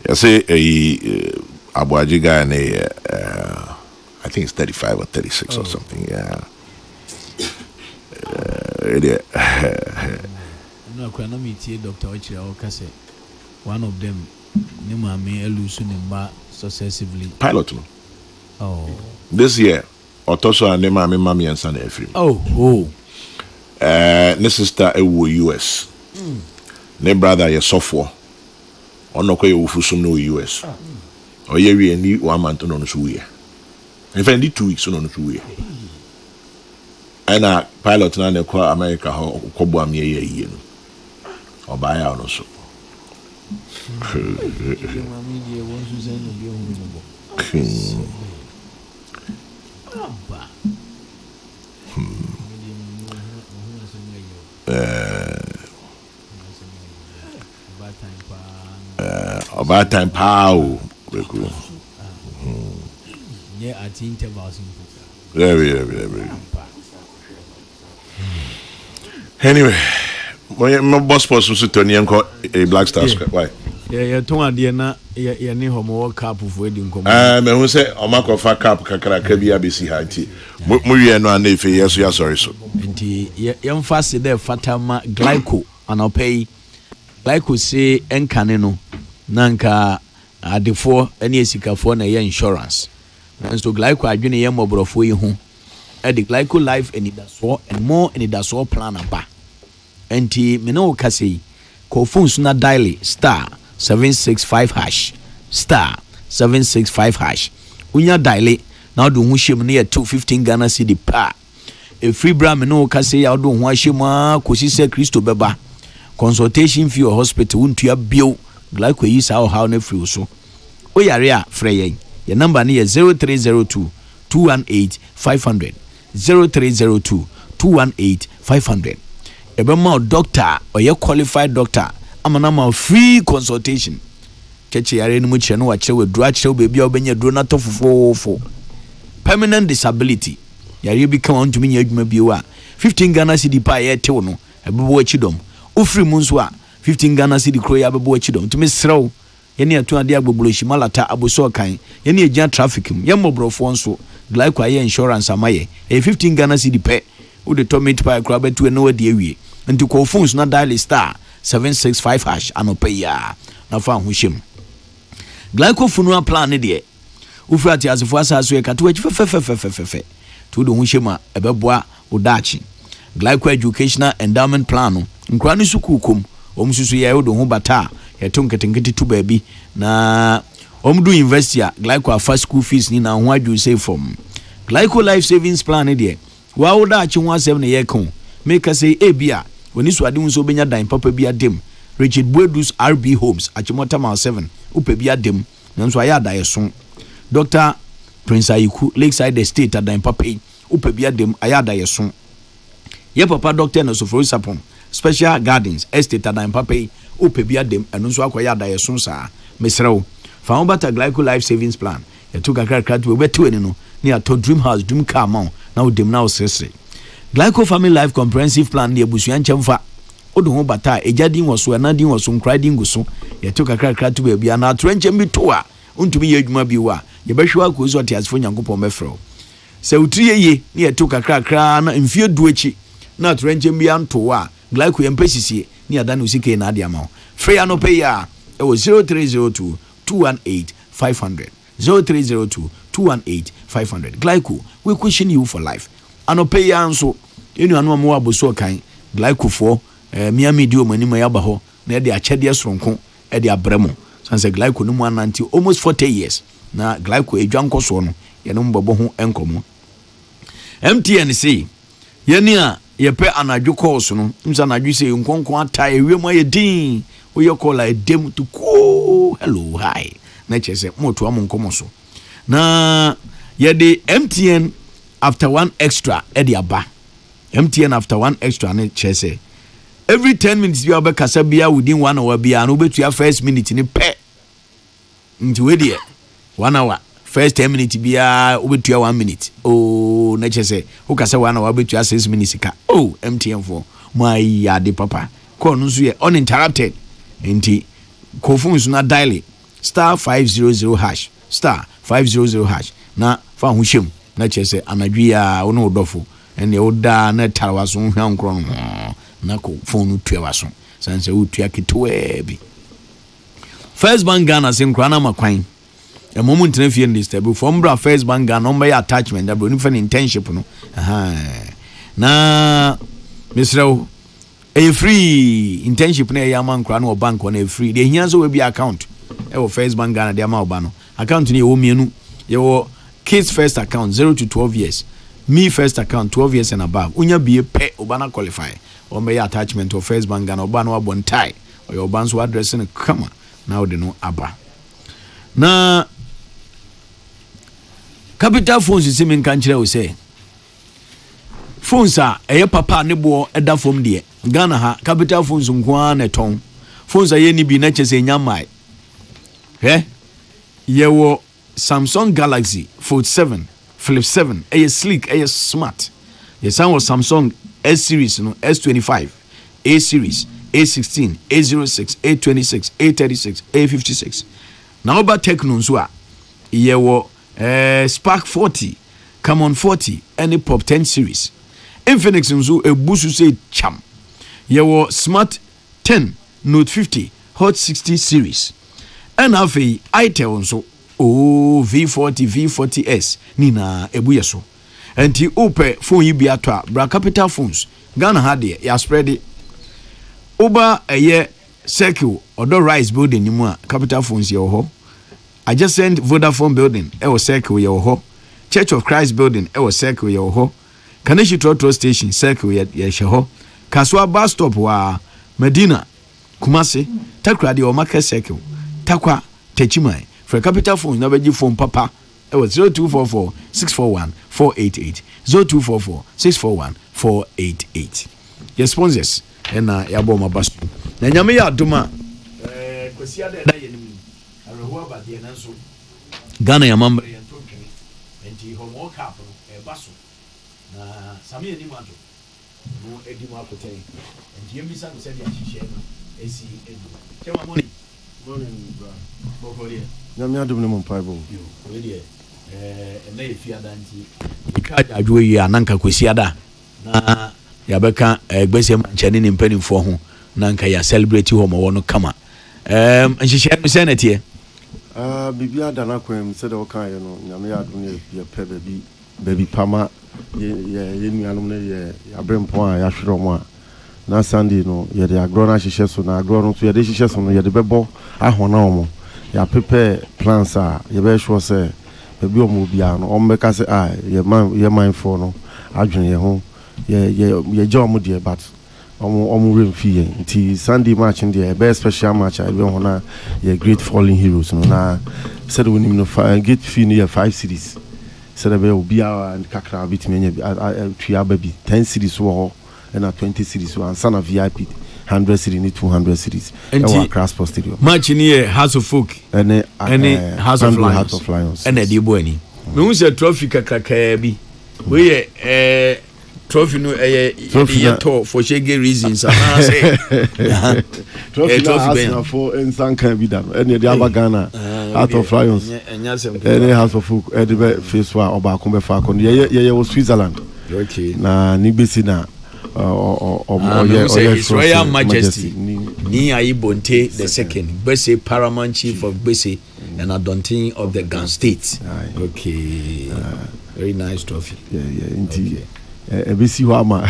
I say Abuaji guy and I think it's 35 or 36 or something. Yeah. No, I know meet Dr. Ochira Okase. One of them, Nima me elusu nimba successively. Pilot. Oh. This year, Otoso and Nima me mami and son every. Oh. Ne sister ewo US. Ne brother ye software. Ono ko ye ufusum no US. Oye wi ni 1 month no so we. In fact, 2 weeks no so we. And a pilot na call America ko bo am ye no. Obaya no so. About time pow. Yeah, at intervals. Very. Anyway, my boss person to Tony and call a Black Star script. Why? Yeah, Tonga Diana, yeah, need homo cap of wedding. Me who say Omako fa cap kakra kabi abisi hanti. Mu no ande fe yes ya sorry so. Nti yem fast there fatama glyco anopay. Glyco say enkane no nanka adefo ene esikafo na ye insurance. So glyco adwene ye mobrofo yi ho. E the glyco life and more and that's all plan aba. Enti me no kase ko phone so na dial *765# *765#. Unya dial na do ho hjem na 215 Ghana cedi pa. E free bra me no kase ya do ho hjem a kosi se Kristo beba. Consultation fee or hospital untua bio glyco yi sa how na free so. O yare a frɛ yen. Your number na 0302 218 500 0302 218 500. Ebema doctor or your qualified doctor amanama free consultation. Cheche yare no mu kire no wa kire we dura kire baby obenya duro na tofofofo. Permanent disability. Yare bi kan on tumi nya adwuma bi wa 15 Ghana cedi pa ye tew no ebebo akidom. Ofri mu nso a 15 Ghana cedi kro ya bebo akidom. Tumi srew yene atu ade agbogbo shimalata aboso kan yene agya traffic ye mobrofo nso glyco aye insurance amaye 15 Ghana cedi pe wo de tomate pa kra betu na wadi awie nti ko phones na dial *765# anope ya na fa ho hjem glyco funua plan ne de wo fi ati asefo asaso e kato achi fe to do ho hjem a ebeboa odachi glyco educational endowment plan no nkra ne sukukom omsusu ye wo do ho bata yeto nketenkete tu baabi na omdu university a glyco afa school fees ni na ho adwu save from glyco life savings plan ne de wa wo da achi ho asem ne ye kan make say ebia oni so ade unso benya dan papa bia dem Richard Boedus RB Homes Achimota Mile 7 upe bia dem nanso aya da yeso Dr. Prince Ayiku Lakeside Estate adan papa upe bia dem aya da yeso ye papa doctor no so for sapon Special Gardens Estate adan papa upe bia dem eno nso akoya da yeso sa mesrew fa ho bata glyco life savings plan ye to kakra to we betu eni no ne ato dream house dream car ma na wo dem na wo sesre glyco family life comprehensive plan de abusuan chemfa odo ho bata ejadin wo so na din wo so nkradin guso ye to kakra to be bia na atrenchem bi to a untumi ye adwuma bi wa ye behwa ko so tiasfo nyankopon mefro se utri ye ne ye to kakra na mfie duachi na atrenchem bi anto a glyco ye mpesisie ne ada no sike na ade ama free ano pay ya e wo 0302 218 500 0302 218 500 glyco we cushion you for life anope ya nso enu anu amu aboso kan glyco for Miami dio mani ma yaba ho na de akyɛdeɛ soronko de abrɛ mo sanse glyco no mu anante almost 40 years na glyco edwa nkɔso no ye no mbɔbɔ ho enkomo MTN say ye ni a ye pɛ anadwo calls no msa anadwo say nkonko ata ewiem aye din wo ye call a dem to ko hello hi na kyese moto am nkomo so na ye de MTN after one extra e aba MTN after one extra na kyese every 10 minutes bi obekasa bia within 1 hour bia no betua first minute ni pɛ nti we de 1 hour first 10 minutes bia obetua 1 minute oh na kyese wo kasa 1 hour betua 6 minutes ka oh MTN for my yade papa call no so ye uninterrupted nti ko phone so na dial star 500 hash star 500 hash na fa ho hwem na kyese anadwi a wo no dofo ene wo da na tarwa so hwa nkro no na ko phone tua waso sanse wo tua ketwa bi First Bank Ghana sem krana makwan a moment na fie this table from bra First Bank Ghana number attachment that bro ni fa internship no na misrawo a free internship na ya man krana o bank on a free dey hia so we be account e wo First Bank Ghana dey ma oba no account ni e wo mienu ye wo kids first account 0 to 12 years me first account 12 years and above unya be pay oba na qualify o me attachment of First Bank Ghana oba no abontai or your bank so address no come now they know aba na capital phones is in country we say phones are papa ne bo eda fom de Ghana ha capital phones nko na ton phones are ni bi na chese nyamai ye wo Samsung Galaxy Fold 7 Flip 7 sleek smart the sound was Samsung S series no S25 A series A16 A06 A26 A36 A56 now about Tecno so ye wo Spark 40 Camon 40 any Pop 10 series Infinix nso ebusu say cham ye wo Smart 10 Note 50 Hot 60 series and afi Itel nso V40 V40s nina ebuye so enti ope phone yi bi ato bra capital phones Ghana ha de ya spread it Oba circle odo Rise building ni mu a capital phones ye ho I just sent Vodafone building e circle ye ho Church of Christ building e circle ye ho Kaneshi Trotro station circle ye she ho Kaswa bus stop wa Medina Kumasi Takra de o market circle Takwa Techimai for capital phone na beji phone papa e 0244 641 488 0244 641 488 your sponsors ena yabo mabasu na nyame ya adoma kwasi ada da ye nim areho abade na so Ghana ya mambre ya ntotwe enti homo cap no baso na sami eni mado no edi mu akoten enti yemi sa ko se dia hihye no esi edu kema morning bra bokoria nyame adom ne mpaibo yo we dia na ye fi adanti ika adwo yi ananka kwasi ada na ya beka gbese manchane ni mpanimfo ho na nka ya celebrate ho mo wono kama nhihye no senate bibi adana kwem se de okan ye no nyame ya adom ye pe baby pama ye nuanom ne ye abrempo a ya hwere mo a na Sunday no ye de agro na hihye so na agro no so ye de hihye so no ye de bebo ahona omo ya prepare plans a ye be sure say baby omo bia no omo beka say ye mindful no adwene ye ho ye job there but omo remfi nti Sunday match there be special match I be hona ye great fallen heroes no na said we no get fee near 5 cities said be obi and kakra bit me tua baby 10 cities wo and 20 cities and sana VIP 100 cities ni 200 cities e wa Crossport Stadium match ni House of Folk any House of Lions and the boy ni me hu say trophy kakra bi we trophy no to for shege reasons and say trophy for insan can be done any the other Ghana Heart of Lions any House of Folk e the face wa oba ko be fa ko ye was Switzerland okay na ni besi na His Royal Majesty ni Ayibonte the second Bese Paramount Chief of Bese and Adontin of the Gun State okay very nice trophy indeed ebesi ho ama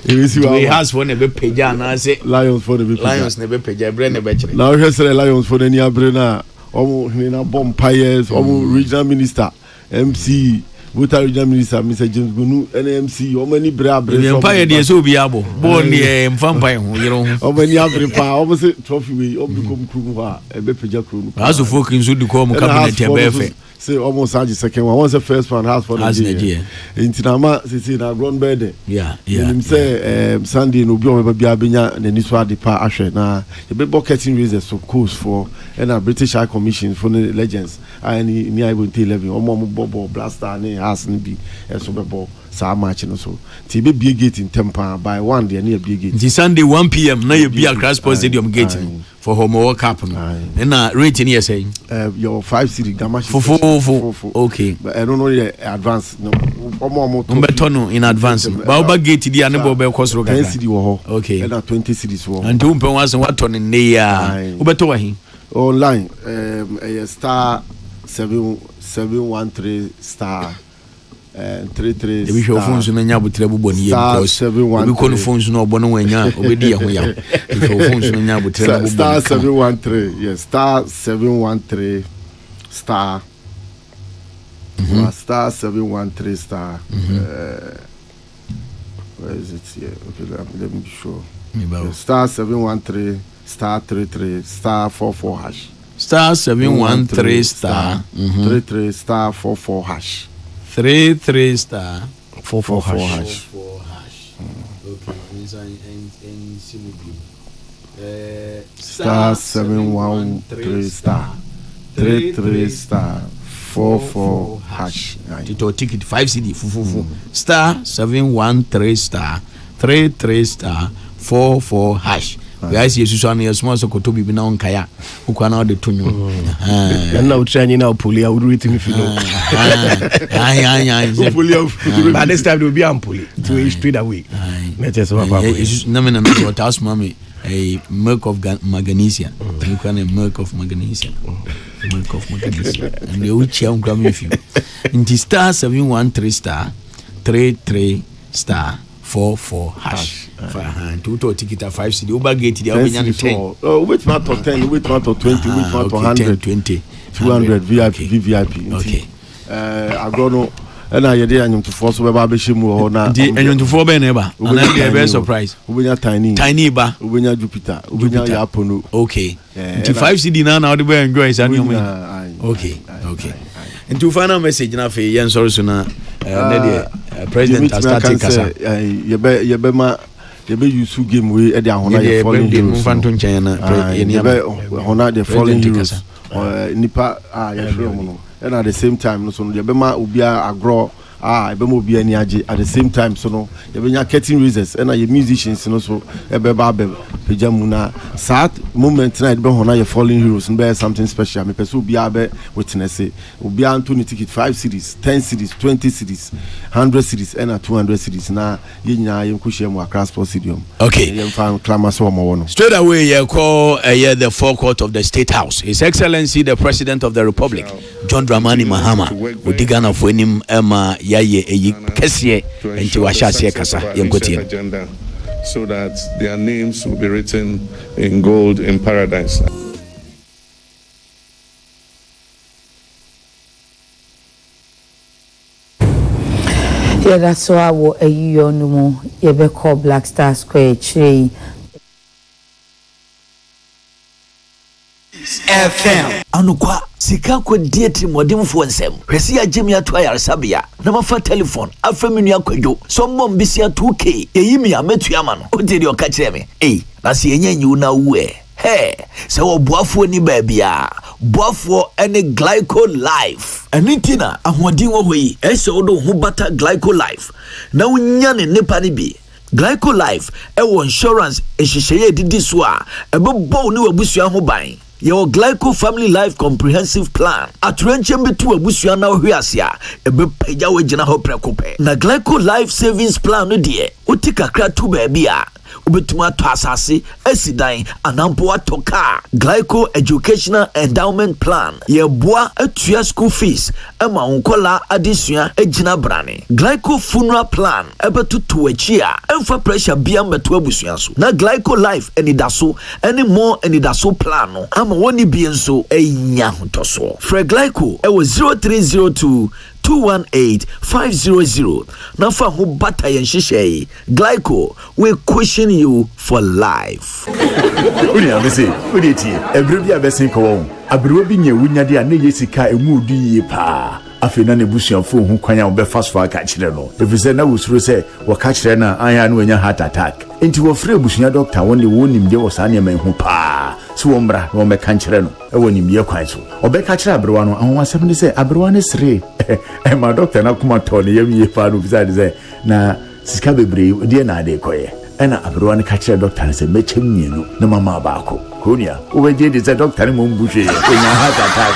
ebesi ho we has for nebe peja na say Lions for nebe peja Lions nebe peja bre nebe chire na we say Lions for ni abre na omo ni na bomb players omo regional minister MC Buta regional minister Mr James Gunu NMC omo ni bra abre so empire dey so bi abo bo ni mfampa ho yero ho omo ni abre pa omo say trophy we obi kom kru ha ebe peja kru no aso folk nso di ko mo cabinet e be fe say almost the second one. Once the first one has for Nigeria. In Tinama, see na ground bed. Yeah. Him say Sunday no be on be abenya na niswa de pa ahwe na e be bucketing raisers some course for and a British High Commission for the legends. I ni I won't 11 omo bobo blaster ni has ni bi so be ball sa match no so. Ti be gate in Tempa by 1 dey na be gate. This Sunday 1 p.m. na you be at Cross Sports Stadium gate for Homo World Cup. And na rating here saying your 5 city Gamashi for okay, but I don't know the advance no umbeto in advance ba oba gate di ane bo be kwosoro gaga 10 city wo ho okay and 20 cities wo and umpe wanse wato ne ya ubeto wa hin online star 713 star 33 the bishop phones no nya butre bubo ni because we call phones no obo no wanya obedi ho ya bishop phones no nya butre bubo star 713 yes star 713 star star 713 star where is it here? Okay, let me be sure. Star 713 star 33 star 44 hash. Star 713 star 33 star 44 hash. 33 star 44 hash. Okay, star 713 star 33 star 44 hash. Tito ticket 5 CD fufufu star 713 star 33 star 44 hash. Guys, you should say small so koto bibi na onkaya ukwa na de tonyo na utrani na poli I would read me feel by this time they will be ampoli to straight away let us na me na what house mommy a milk of magnesia you can a milk of magnesia and the uchi am gram if you in star 713 star 33 star 44 hash for hand to ticket 5 CD over gate the obenya 10 wait not to 10 wait not to 20 wait not to 100 20 200 VIP okay agrono na yede anyum to force we ba be shemu ho na di anyum to for be na ba na dey be surprise obenya tiny ba obenya Jupiter obenya Yapono okay the 5 CD na we be enjoy is anyum okay into final message na fe yen sorry so na president has started kasa ye be ma ye be use game we e dey ahona ye falling heroes mfanto nchen na ye be ahona the falling heroes nipa ya hwere mo no and at the same time no so no ye be ma obi agro ebe mo obi ani age at the same time so no ye be nya curtain raisers and ye musicians no so e be ba be pejamu na sad moment na e be hona ye falling heroes no be something special me person obi be witness obi Anthony ticket 5 cities 10 cities 20 cities 100 cities and 200 cities na ye nya ye nkuhye mu Accra Sports Stadium okay ye fan clamor so mo wono straight away ye call the forecourt of the State House His Excellency the President of the Republic John Dramani Mahama odigana fo enim ema yaye eyi kese enti wa hyase kasa yenkotie so that their names will be written in gold in paradise. Yeah, that's why a year no more. You be call Black Star Square tree. FM. Anukwa sika kwa dieti modimfo nsem. Hwesi agemi ato ayaresabia. Na mafa telephone afremi nua kwadwo. So mbom bisi 2k. Yeyimi ametu ama no. Odiri oka kire me. Na se yenyanyi una uwe. Se wo boafo ni baabia. Boafo ene Glyco Life. Anitina ahodi wo hoyi. Ese odo ho bata Glyco Life. Na unya ne nipa ni bi. Glyco Life ewo insurance ehihye didi so a ebebo ni wabusua ho ban. Your Glyco Family Life Comprehensive Plan. Atrenche betu abusua na ohwiase a ebe pagya wagina ho prekope. Na Glyco Life Savings Plan no de utika kra tu baabi a ubetumi ato asase esi dan anampo ato car. Glyco Educational Endowment Plan yeboa atua school fees ema onkola adesua ejina brane. Glyco Funeral Plan ebetutu achi a emfa pressure bia meto abusua so. Na Glyco Life enidaso any more enidaso plan no ama woni bi enso enya hotoso. Fre Glyco ewo 0302 218-500. Now for who bata yen shishay. Glyco, we question you for life. Uni amese, uni ti. Ebrebi abesin ko. Abrebi bi nye wunya de ane yesika emu di ye pa. Afi na ne busuafo hu kwanya wo be fast for aka kire no. Efise na wusuro se wo ka kire na anya no enya heart attack. Enti wo frɛ busunya doctor won de wonim de wo sa ne ma hu pa. So wo mbra wo me ka kire no. E wonim ye kwan so. Obe ka kire abrewa no ahon asɛm ne se abrewa ne sere. E ma doctor na kuma to ne yam ye pa no bisa de se na sika bebre de na de koye. Ena abrewa ne ka kire doctor ne se mechem mienu na mama baako. Konia wo be de se doctor ne mo mbuhwe enya heart attack.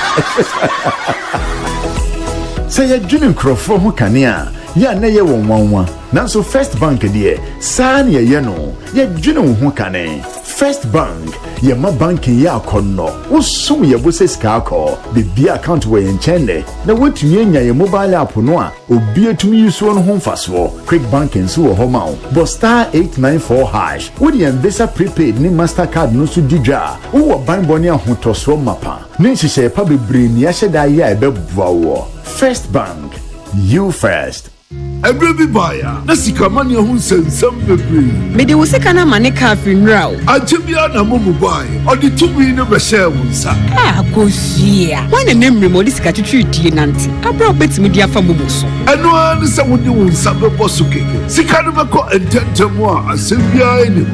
Say a junior crofo ho kanea ya na ye wonwanwa nanso First Bank de saa ne ye no ye junior ho kane. First Bank ye ma bank ya akonno wo sum ye bo seska akọ bibia account we enchende na wotumi anya ye mobile app no a obi atumi yuso no ho mfaso. Quick banking so wo ma wo bo star 894# wo de Visa prepaid ni Mastercard no so didwa wo ban boni ahotoso mapa ne hihye pa bebre ni ahyeda ya ebebua wo. First Bank, you first. Every buyer, Nasika money who sends some baby. Mede wo sika na mane ka funeral. Ajibia na mo buy, or the 2 million be share wonsa. Ah, kosia. When a name remodi sika twitwi nanti. Abra obetimi dia fa bobo so. Eno an se wodi wonsa be boso keke. Sika no be ko ententemo a asembia eni.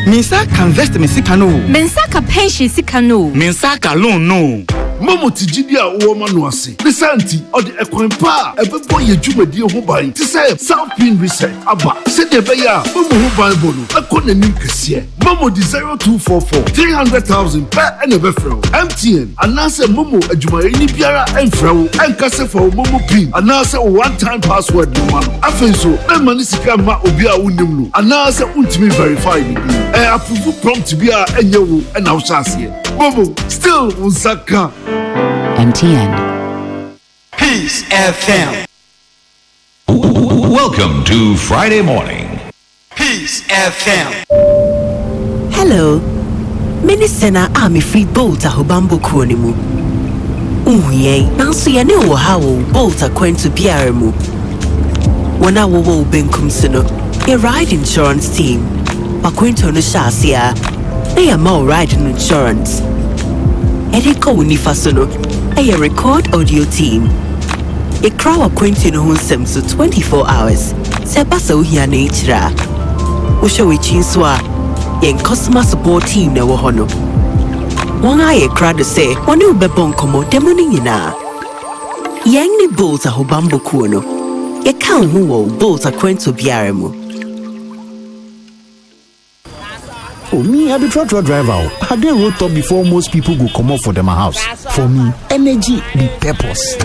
Minsa ka invest me sika no. Minsa ka pension sika no. Minsa ka loan no. Momo tijidi a wo ma no ase. Lisanti o de ekwan pa ebebo ye dwumadi ho ban. Ti say South Pin Reset aba. Se de be ya momo ho ban bolo. Ekon anim kese. Momo di 0244 300,000 per ene be frɛ. MTN anase momo adwumaye ni biara enfrɛ wo. Enkase for momo pin anase one time password no ma no. Afenso na mani sika ma obi a wonim no. Anase untimi verify ni bi. Approve prompt bi a enye wo na wo hyase. Momo still unsaka. MTN. Peace FM. Welcome to Friday morning. Peace FM. Hello. Minisena ami free bolt a hobambo kronimu. Uye, nanso ye ne wo hawo bolt a kwento biara mu. Wana wo benkum sino. A ride insurance team. Bakwento no shasia. They are more ride insurance. Eriko unifasono. A record audio team. A crowd acquainting who sems to 24 hours. Sebasa uhia nature. Usha wichinswa. Yen customer support team na wohono. Wanga ye crowd say, one ube bonkomo demoni na. Yang ni bolta hobambo kuono. Ye kan huo bolta kwento biaremu. Oh, me, I be truck driver. I dey road top before most people go come up for them house. For me, energy be purpose.